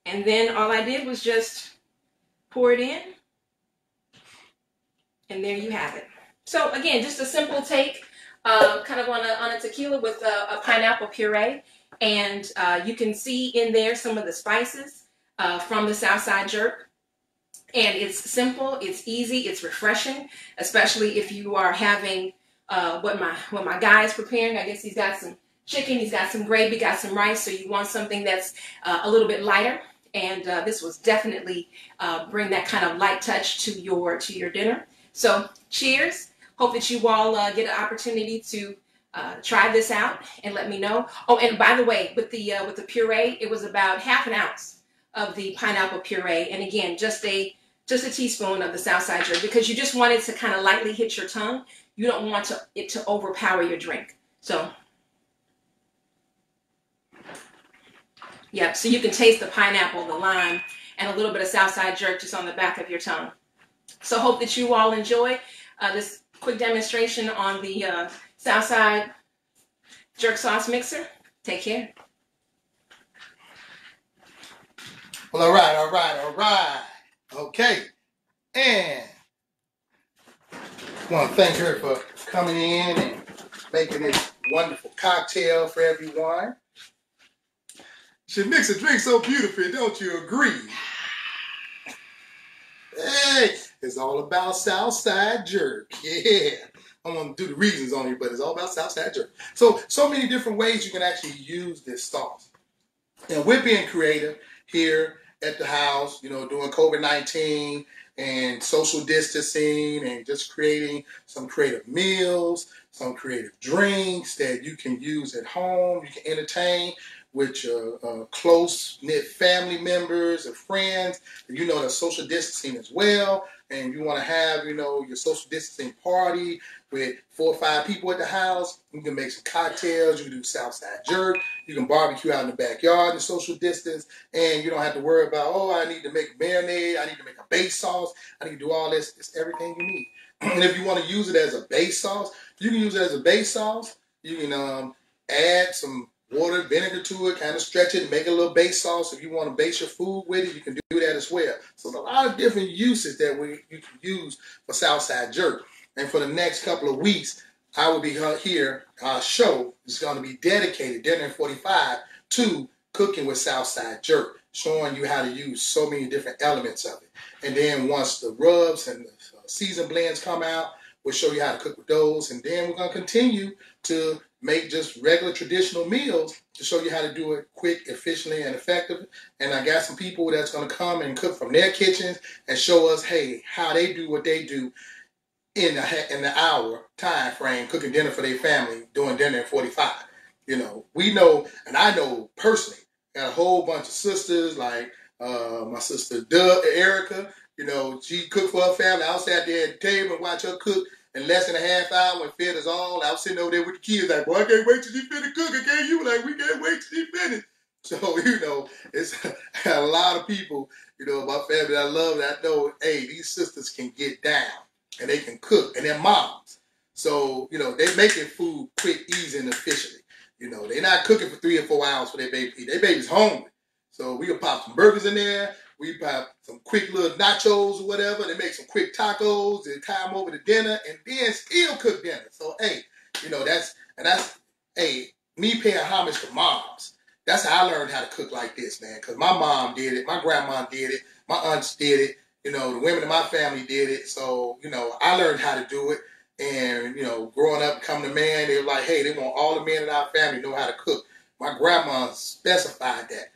And then all I did was just pour it in. And there you have it. So again, just a simple take kind of on a tequila with a pineapple puree. And you can see in there some of the spices from the Southside jerk. And it's simple, it's easy, it's refreshing, especially if you are having what my guy is preparing. I guess he's got some chicken, he's got some gravy, got some rice, so you want something that's a little bit lighter. And this was definitely bring that kind of light touch to your dinner. So cheers. Hope that you all get an opportunity to try this out and let me know. Oh, and by the way, with the puree, it was about half an ounce of the pineapple puree, and again, just a teaspoon of the Southside jerk, because you just want it to kind of lightly hit your tongue. You don't want it to overpower your drink. So, yep. So you can taste the pineapple, the lime, and a little bit of Southside jerk just on the back of your tongue. So hope that you all enjoy this quick demonstration on the Southside jerk sauce mixer. Take care. Well, all right. Okay. And I want to thank her for coming in and making this wonderful cocktail for everyone. She makes a drink so beautifully, don't you agree? Hey, it's all about Southside jerk. Yeah. I'm going to do the reasons on you, but it's all about Southside jerk. So many different ways you can actually use this sauce. And we're being creative here at the house, you know, doing COVID-19 and social distancing and just creating some creative meals, some creative drinks that you can use at home. You can entertain with your close-knit family members and friends. You know, the social distancing as well. And you want to have, you know, your social distancing party with 4 or 5 people at the house. You can make some cocktails. You can do Southside jerk. You can barbecue out in the backyard in social distance. And you don't have to worry about, oh, I need to make marinade. I need to make a base sauce. I need to do all this. It's everything you need. And if you want to use it as a base sauce, you can use it as a base sauce. You can add some water, vinegar to it, kind of stretch it and make a little base sauce. If you want to base your food with it, you can do that as well. So there's a lot of different uses that you can use for Southside jerk. And for the next couple of weeks, I will be here. Our show is going to be dedicated, Dinner in 45, to cooking with Southside jerk, showing you how to use so many different elements of it. And then once the rubs and the seasoned blends come out, we'll show you how to cook with those. And then we're going to continue to make just regular traditional meals to show you how to do it quick, efficiently, and effective. And I got some people that's going to come and cook from their kitchens and show us, hey, how they do what they do in the hour time frame, cooking dinner for their family, doing dinner in 45. You know, we know, and I know personally, got a whole bunch of sisters, like my sister Erica. You know, she cooked for her family. I was sat there at the table and watch her cook in less than a half hour and fed us all. I was sitting over there with the kids like, boy, I can't wait till she finish cooking. Can't you? Like, we can't wait till she finish. So, you know, it's a lot of people, you know, my family I love that I know, hey, these sisters can get down and they can cook, and they're moms. So, you know, they're making food quick, easy, and efficiently. You know, they're not cooking for 3 or 4 hours for their baby. Their baby's hungry. So we can pop some burgers in there. We pop some quick little nachos or whatever. They make some quick tacos and tie them over to dinner and then still cook dinner. So, hey, you know, that's, hey, me paying homage to moms. That's how I learned how to cook like this, man. Because my mom did it. My grandma did it. My aunts did it. You know, the women in my family did it. So, you know, I learned how to do it. And, you know, growing up, becoming a man, they were like, hey, they want all the men in our family to know how to cook. My grandma specified that.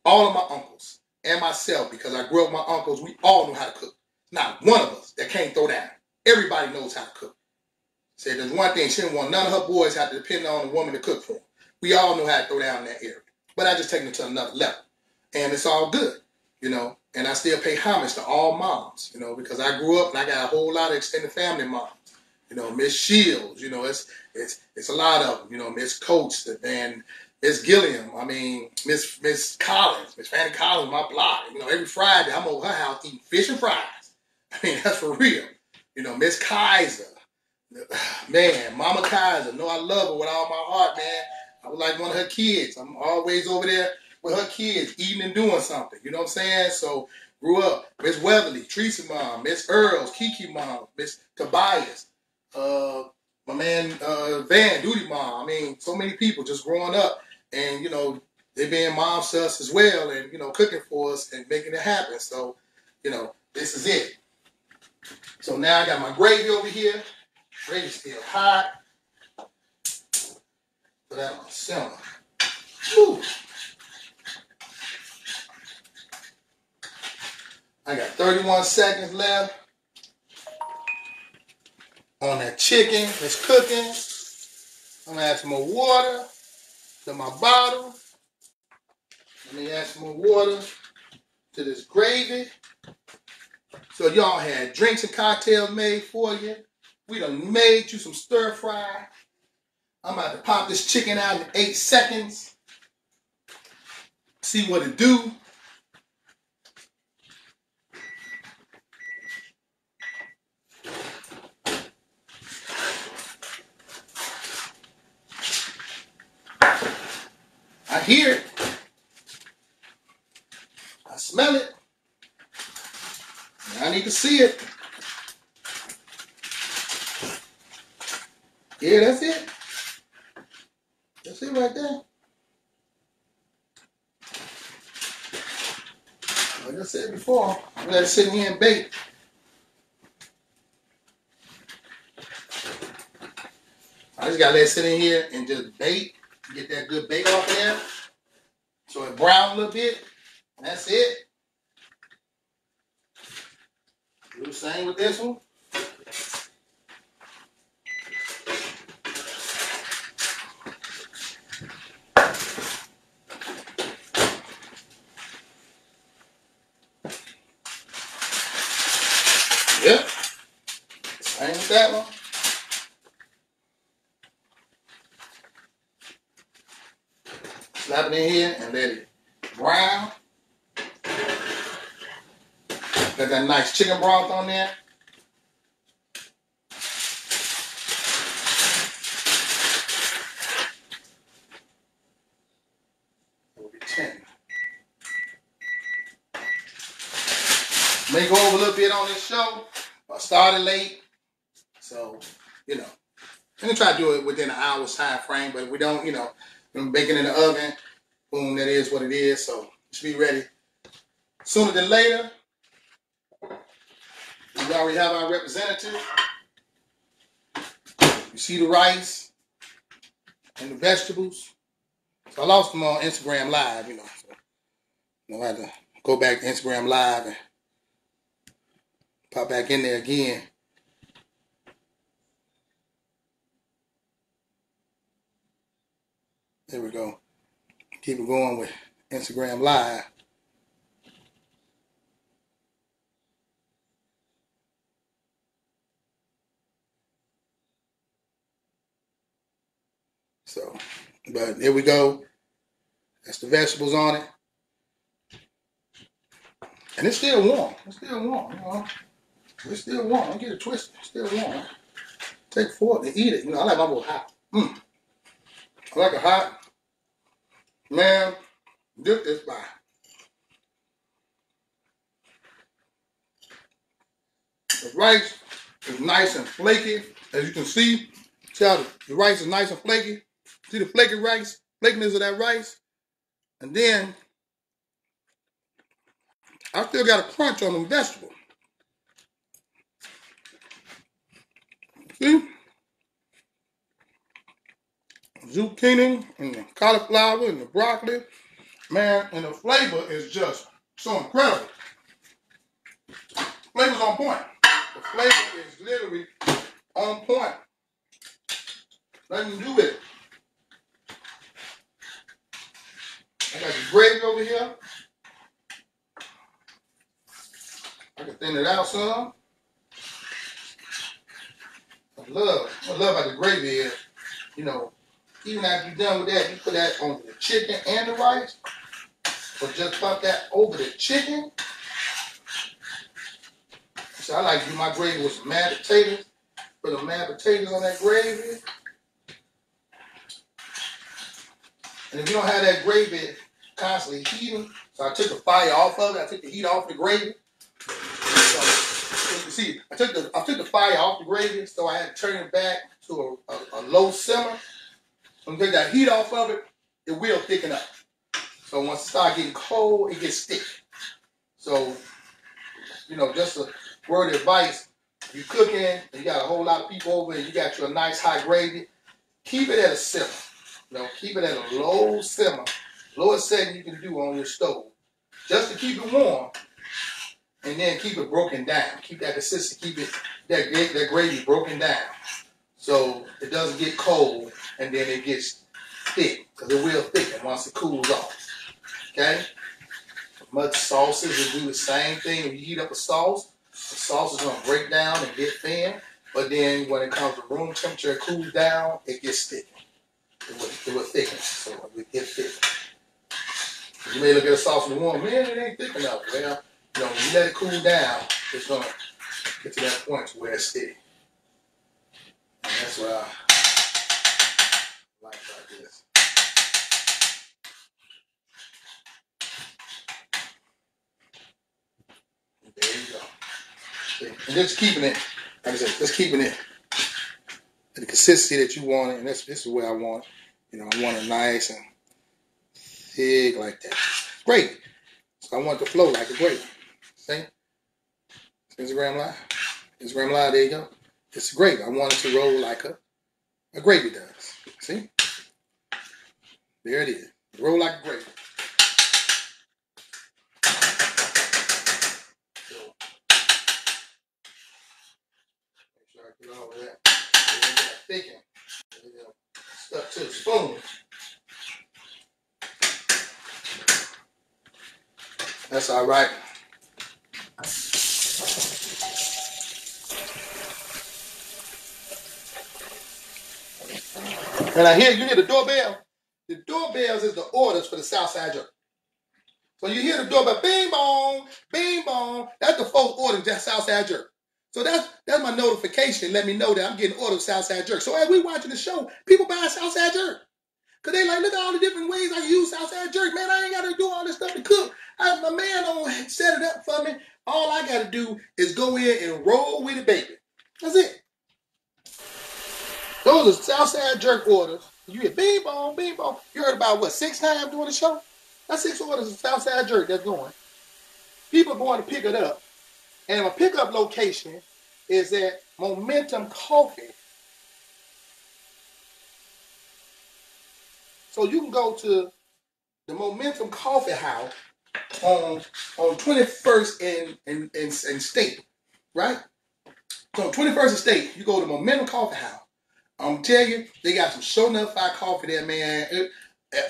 All of my uncles and myself, because I grew up with my uncles, we all know how to cook. Not one of us that can't throw down. Everybody knows how to cook. Said there's one thing, she didn't want none of her boys have to depend on a woman to cook for them. We all know how to throw down in that area. But I just take it to another level. And it's all good, you know. And I still pay homage to all moms, you know, because I grew up and I got a whole lot of extended family moms. You know, Miss Shields, you know, it's a lot of them, you know, Miss Coates and Miss Gilliam, I mean, Miss Collins, Miss Fanny Collins, my block. You know, every Friday I'm over her house eating fish and fries. I mean, that's for real. You know, Miss Kaiser. Man, Mama Kaiser. No, I love her with all my heart, man. I was like one of her kids. I'm always over there with her kids, eating and doing something. You know what I'm saying? So, grew up. Miss Weatherly, Tracy mom, Miss Earls, Kiki mom, Miss Tobias, my man Van, Duty mom. I mean, so many people just growing up. And, you know, they being moms to us as well and, you know, cooking for us and making it happen. So, you know, this is it. So now I got my gravy over here. Gravy's still hot. Put that on simmer. Whew. I got 31 seconds left on that chicken that's cooking. I'm gonna add some more water to my bottle. Let me add some more water to this gravy. So y'all had drinks and cocktails made for you. We done made you some stir fry. I'm about to pop this chicken out in 8 seconds. See what it do. I hear it. I smell it. I need to see it. Yeah, that's it. That's it right there. Like I said before, let it sit in here and bake. I just gotta let it sit in here and just bake. Get that good bake off there. So it brown a little bit. That's it. Do the same with this one. Yep. Same with that one. Slap it in here and let it brown. Got that nice chicken broth on there. Will be 10. May go over a little bit on this show. I started late, so you know. I'm gonna try to do it within an hour's time frame, but if we don't, you know, I'm baking in the oven. Boom, that is what it is. So it should be ready sooner than later. We already have our representative. You see the rice and the vegetables. So I lost them on Instagram Live, you know. So I had to go back to Instagram Live and pop back in there again. There we go. Keep it going with Instagram Live. So, but there we go. That's the vegetables on it. And it's still warm. It's still warm, you know. It's still warm. Don't get it twisted. It's still warm. Take a fork and eat it. You know, I like my bowl hot. I like it hot. Man, dip this by. The rice is nice and flaky. As you can see how the rice is nice and flaky. See the flaky rice? Flakiness of that rice? And then, I still got a crunch on them vegetables. See? Zucchini and the cauliflower and the broccoli. Man, and the flavor is just so incredible. Flavor's on point. The flavor is literally on point. Nothing to do with it. I got the gravy over here. I can thin it out some. What I love about the gravy is, you know, even after you're done with that, you put that on the chicken and the rice. Or just pop that over the chicken. So I like to do my gravy with some mashed potatoes. Put the mashed potatoes on that gravy. And if you don't have that gravy constantly heating, so I took the fire off of it. I took the heat off the gravy. So you can see, I took the fire off the gravy, so I had to turn it back to a low simmer. When you take that heat off of it, it will thicken up. So once it starts getting cold, it gets thick. So, you know, just a word of advice, if you're cooking and you got a whole lot of people over and you got your nice hot gravy, keep it at a simmer. You know, keep it at a low simmer. Lowest setting you can do on your stove. Just to keep it warm. And then keep it broken down. Keep that consistency, keep it that gravy broken down. So it doesn't get cold and then it gets thick, because it will thicken once it cools off. Okay? Much sauces will do the same thing. If you heat up a sauce, the sauce is going to break down and get thin, but then when it comes to room temperature, it cools down, it gets thick. It will thicken, so it will get thick. You may look at a sauce and want, man, it ain't thick enough. Well, you know, when you let it cool down, it's going to get to that point where it's thick. And that's what I like about this. There you go. And just keeping it, like I said, just keeping it at the consistency that you want it, and this is where I want it. You know, I want it nice and thick like that. Great. So I want it to flow like a gravy. See? Instagram Live. Instagram Live, there you go. It's gravy. I want it to roll like a gravy does. See? There it is. Roll like a gravy. Make sure I get all of that. Thicken. Stuck to the spoon. That's all right. And I hear you hear the doorbell. The doorbells is the orders for the Southside jerk. So you hear the doorbell, bing bong, bing bong. That's the folks ordering that Southside jerk. So that's my notification. Let me know that I'm getting orders of Southside jerk. So as we watching the show, people buy Southside jerk. Because they like, look at all the different ways I can use Southside jerk. Man, I ain't got to do all this stuff to cook. My man don't set it up for me. All I got to do is go in and roll with it, baby. That's it. Those are Southside jerk orders. You hear bing bong, bing bong. You heard about what, 6 times during the show? That's 6 orders of Southside jerk that's going. People are going to pick it up. And my pickup location is at Momentum Coffee. So you can go to the Momentum Coffee House on 21st and State, right? So 21st and State, you go to Momentum Coffee House. I'm telling you, they got some show enough fire coffee there, man.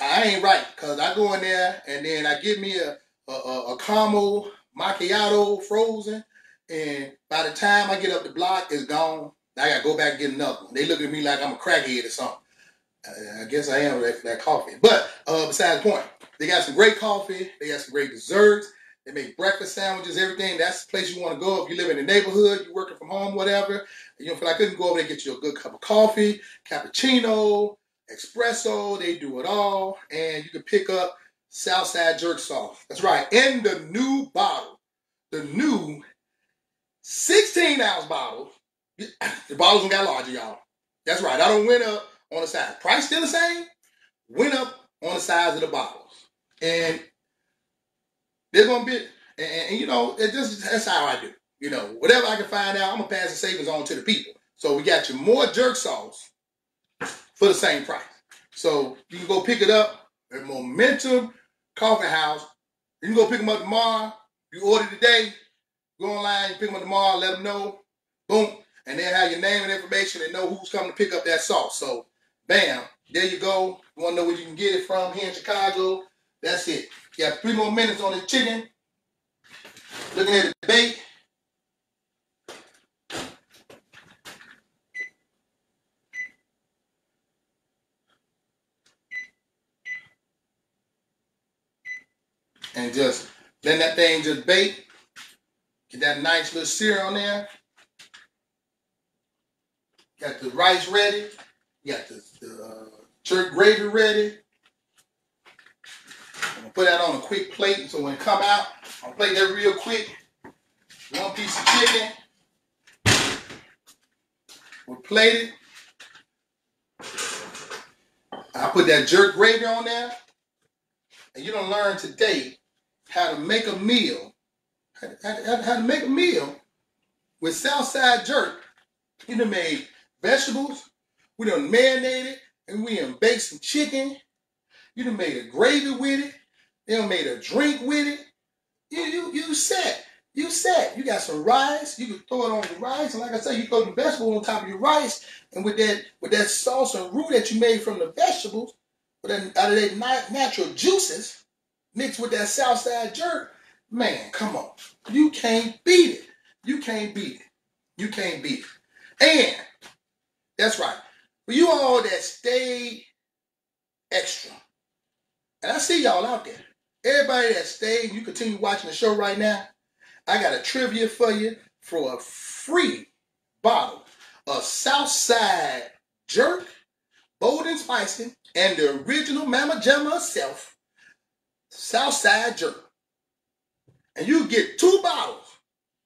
I ain't right, because I go in there and then I get me a caramel macchiato frozen, and by the time I get up the block, it's gone. I got to go back and get another one. They look at me like I'm a crackhead or something. I guess I am for that coffee. But besides the point, they got some great coffee. They got some great desserts. They make breakfast sandwiches, everything. That's the place you want to go if you live in the neighborhood, you're working from home, whatever. You don't feel like you can go over there and get you a good cup of coffee, cappuccino, espresso. They do it all. And you can pick up Southside jerk sauce. That's right. In the new bottle. The new 16-ounce bottle. The bottles don't got larger, y'all. That's right. I don't went up on the size. Price still the same. Went up on the size of the bottles. And they're going to be, and you know, that's how I do. You know, whatever I can find out, I'm going to pass the savings on to the people. So we got you more jerk sauce for the same price. So you can go pick it up at Momentum Coffee House. You can go pick them up tomorrow. You order today, go online, you pick them up tomorrow, let them know. Boom. And they'll have your name and information and know who's coming to pick up that sauce. So, bam, there you go. You want to know where you can get it from here in Chicago? That's it. You have 3 more minutes on the chicken. Looking at the bait. And just let that thing just bake. Get that nice little sear on there. Got the rice ready. You got the jerk gravy ready. I'm going to put that on a quick plate so when it come out, I'll plate that real quick. 1 piece of chicken. We'll plate it. I put that jerk gravy on there. And you're going to learn today how to make a meal. How to make a meal with Southside jerk. You done made vegetables. We done marinated. And we done baked some chicken. You done made a gravy with it. You done made a drink with it. You set. You set. You got some rice. You can throw it on your rice, and like I said, you throw the vegetables on top of your rice, and with that sauce and roux that you made from the vegetables, out of that natural juices, mixed with that Southside jerk, man, come on, you can't beat it. You can't beat it. You can't beat it. And that's right. For you all that stayed extra, and I see y'all out there. Everybody that stayed, you continue watching the show right now. I got a trivia for you for a free bottle of Southside jerk, bold and spicy, and the original Mama Jamma herself, Southside jerk. And you get 2 bottles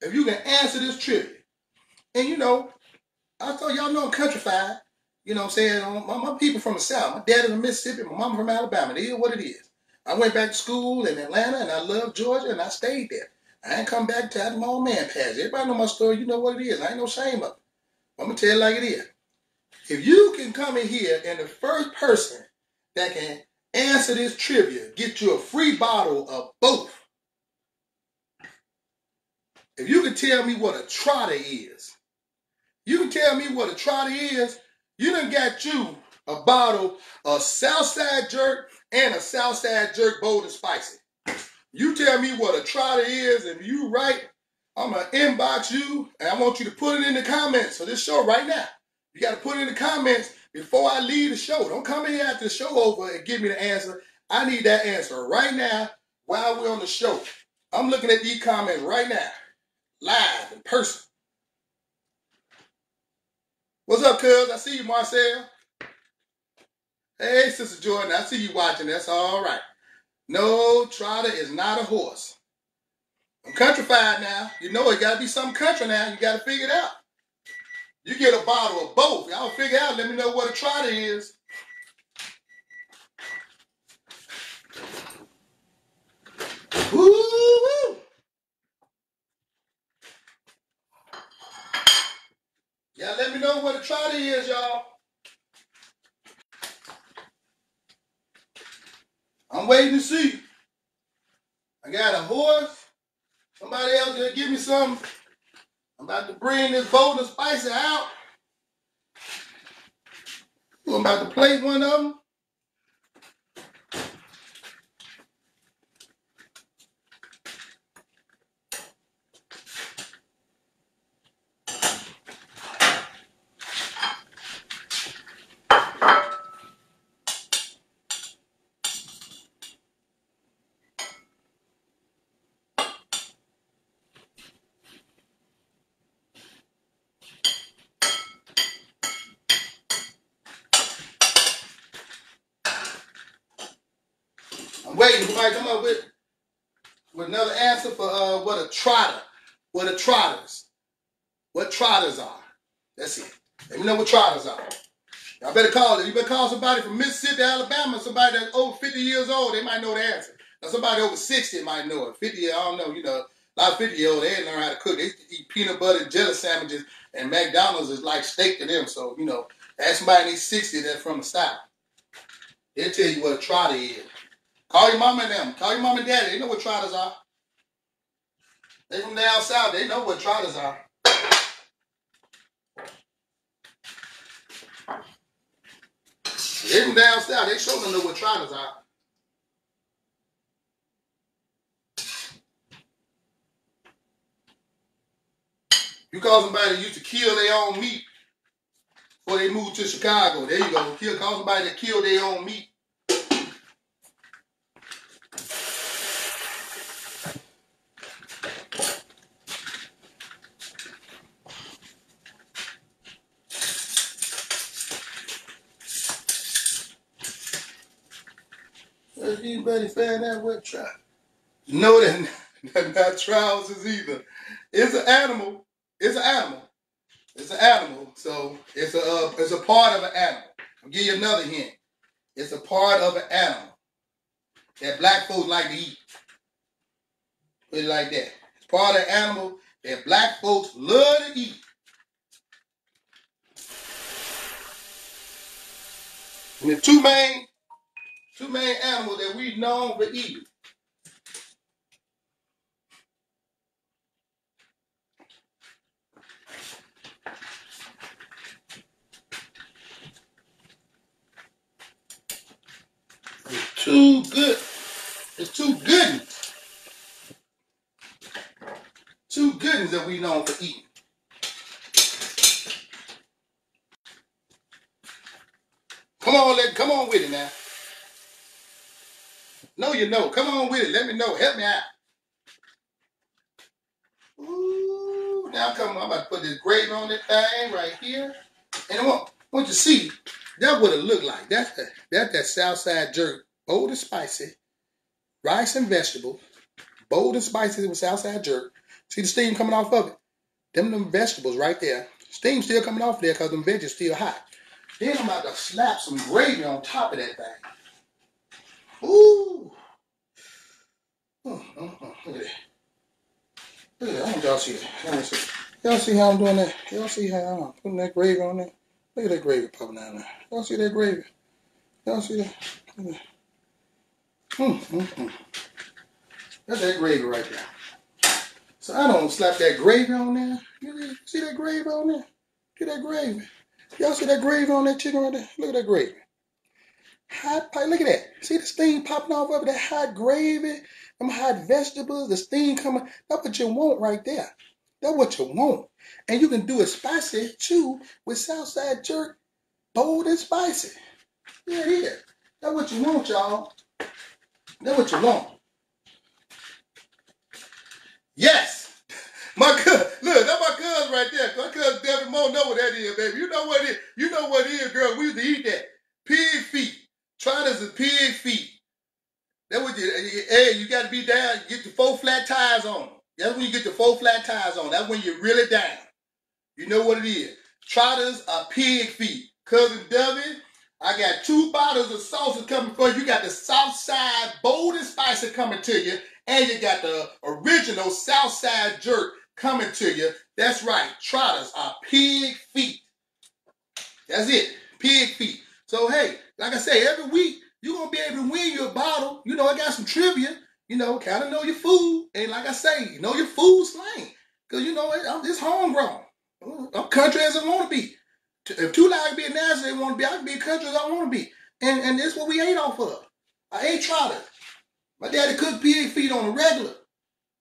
if you can answer this trivia. And you know, I thought y'all know I'm countrified. You know what I'm saying? My people from the South. My dad is from Mississippi. My mama from Alabama. It is what it is. I went back to school in Atlanta, and I loved Georgia, and I stayed there. I ain't come back to my old man passed. Everybody know my story. You know what it is. I ain't no shame of it. I'm going to tell you like it is. If you can come in here and the first person that can answer this trivia get you a free bottle of both. If you can tell me what a trotter is, you can tell me what a trotter is, you done got you a bottle of Southside jerk and a Southside jerk bold and spicy. You tell me what a trotter is, and you right, I'm going to inbox you, and I want you to put it in the comments for this show right now. You got to put it in the comments before I leave the show. Don't come in here after the show over and give me the answer. I need that answer right now while we're on the show. I'm looking at these comments right now, live, in person. What's up, cuz? I see you, Marcel. Hey, Sister Jordan, I see you watching. That's all right. No, trotter is not a horse. I'm countrified now. You know it got to be some country now. You got to figure it out. You get a bottle of both. Y'all figure out. Let me know what a trotter is. Woo-hoo. Y'all let me know what a trotter is, y'all. I'm waiting to see. I got a horse. Somebody else gonna give me some. I'm about to bring this bold and spicy out. I'm about to plate one of them. I'm waiting. Somebody come up with another answer for what a trotter, what trotters are. That's it. Let me know what trotters are. Y'all better call it. You better call somebody from Mississippi, Alabama, somebody that's over 50 years old. They might know the answer. Now somebody over 60 might know it. 50, I don't know. You know, a lot of 50-year-olds, they didn't learn how to cook. They eat peanut butter and jelly sandwiches, and McDonald's is like steak to them. So, you know, ask somebody in their 60s that's from the South. They'll tell you what a trotter is. Call your mama and them. Call your mama and daddy. They know what trotters are. They from down south. They know what trotters are. They from down south. They sure don't know what trotters are. You call somebody that used to kill their own meat before they moved to Chicago. There you go. Call somebody that killed their own meat. Has anybody found out what trout? No, that's not trousers either. It's an animal. It's an animal. It's an animal. So it's a part of an animal. I'll give you another hint. It's a part of an animal that black folks like to eat. Put it like that. It's part of an animal that black folks love to eat. And the two main animals that we known for eating. too good. It's too good. Two goodness that we known for eating. Come on with it now. No, you know. Come on with it. Let me know. Help me out. Ooh, now come on. I'm about to put this gravy on this thing right here. And I want you to see, that's what it looked like. That's that Southside jerk. Bold and spicy. Rice and vegetables. Bold and spicy with Southside jerk. See the steam coming off of it? Them vegetables right there. Steam still coming off there because them veggies still hot. Then I'm about to slap some gravy on top of that thing. Ooh. Look at that. Look at that. I want y'all to see that. Let me see. Y'all see how I'm doing that? Y'all see how I'm putting that gravy on there? Look at that gravy popping down there. Y'all see that gravy? Y'all see that? Look at that. That's that gravy right there. So I don't slap that gravy on there. You see that gravy on there? See that gravy? Y'all see that gravy on that chicken right there? Look at that gravy. Hot pie. Look at that. See the steam popping off of that hot gravy? Them hot vegetables, the steam coming. That's what you want right there. That's what you want. And you can do it spicy too with Southside jerk, bold and spicy. Yeah, it is. That's what you want, y'all. That's what you want. Yes. My cousin, look, that's my cousin right there. My cousin Devin Moe know what that is, baby. You know what it is. You know what it is, girl. We used to eat that. Pig feet. Try this as pig feet. That's what you got to be down. Get the 4 flat tires on. That's when you get the 4 flat tires on. That's when you're really down. You know what it is. Trotters are pig feet. Cousin Devin, I got 2 bottles of sauces coming for you. You got the Southside bold and spicy coming to you. And you got the original Southside jerk coming to you. That's right. Trotters are pig feet. That's it. Pig feet. So, hey, like I say, every week, you're going to be able to win you a bottle. You know, I got some trivia. You know, kind of know your food. And like I say, you know your food slang. Because, you know, I'm just homegrown. I'm country as I want to be. If two like to be a national, they want to be, I can be country as I want to be. And that's what we ate off of. I ate trotter. My daddy cooked pig feet on a regular.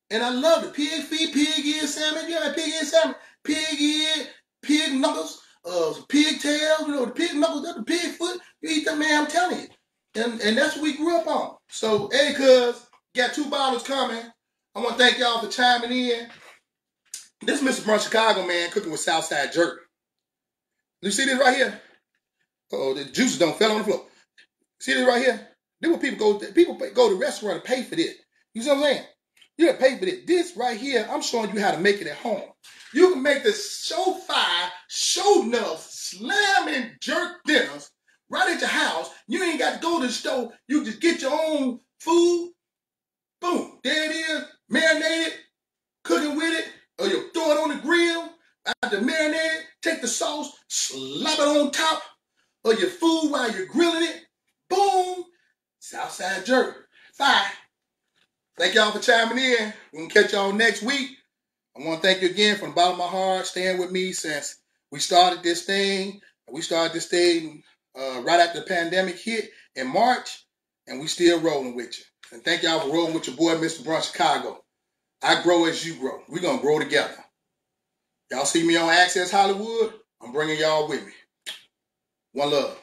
And I loved it. Pig feet, pig ear salmon. You know, pig ear salmon. Pig ear, pig knuckles, some pig tails. You know, the pig knuckles, that's the pig foot. You eat that, man, I'm telling you. And that's what we grew up on. So, hey, cuz, got 2 bottles coming. I want to thank y'all for chiming in. This is Mr. Brunch Chicago, man, cooking with Southside jerk. You see this right here? Uh-oh, the juices don't fell on the floor. See this right here? This what people go to restaurant and pay for this. You see what I'm saying? You gotta pay for this. This right here, I'm showing you how to make it at home. You can make the show fire, show enough, slamming jerk dinners right at your house. You ain't got to go to the store. You just get your own food. Boom. There it is. Marinated. Cooking with it. Or you throw it on the grill. After marinated, take the sauce, slap it on top of your food while you're grilling it. Boom. Southside jerk. Fire. Thank y'all for chiming in. We can catch y'all next week. I want to thank you again from the bottom of my heart, staying with me since we started this thing. We started this thing right after the pandemic hit in March, and we still rolling with you. And thank y'all for rolling with your boy, Mr. Brunch Chicago. I grow as you grow. We're going to grow together. Y'all see me on Access Hollywood? I'm bringing y'all with me. One love.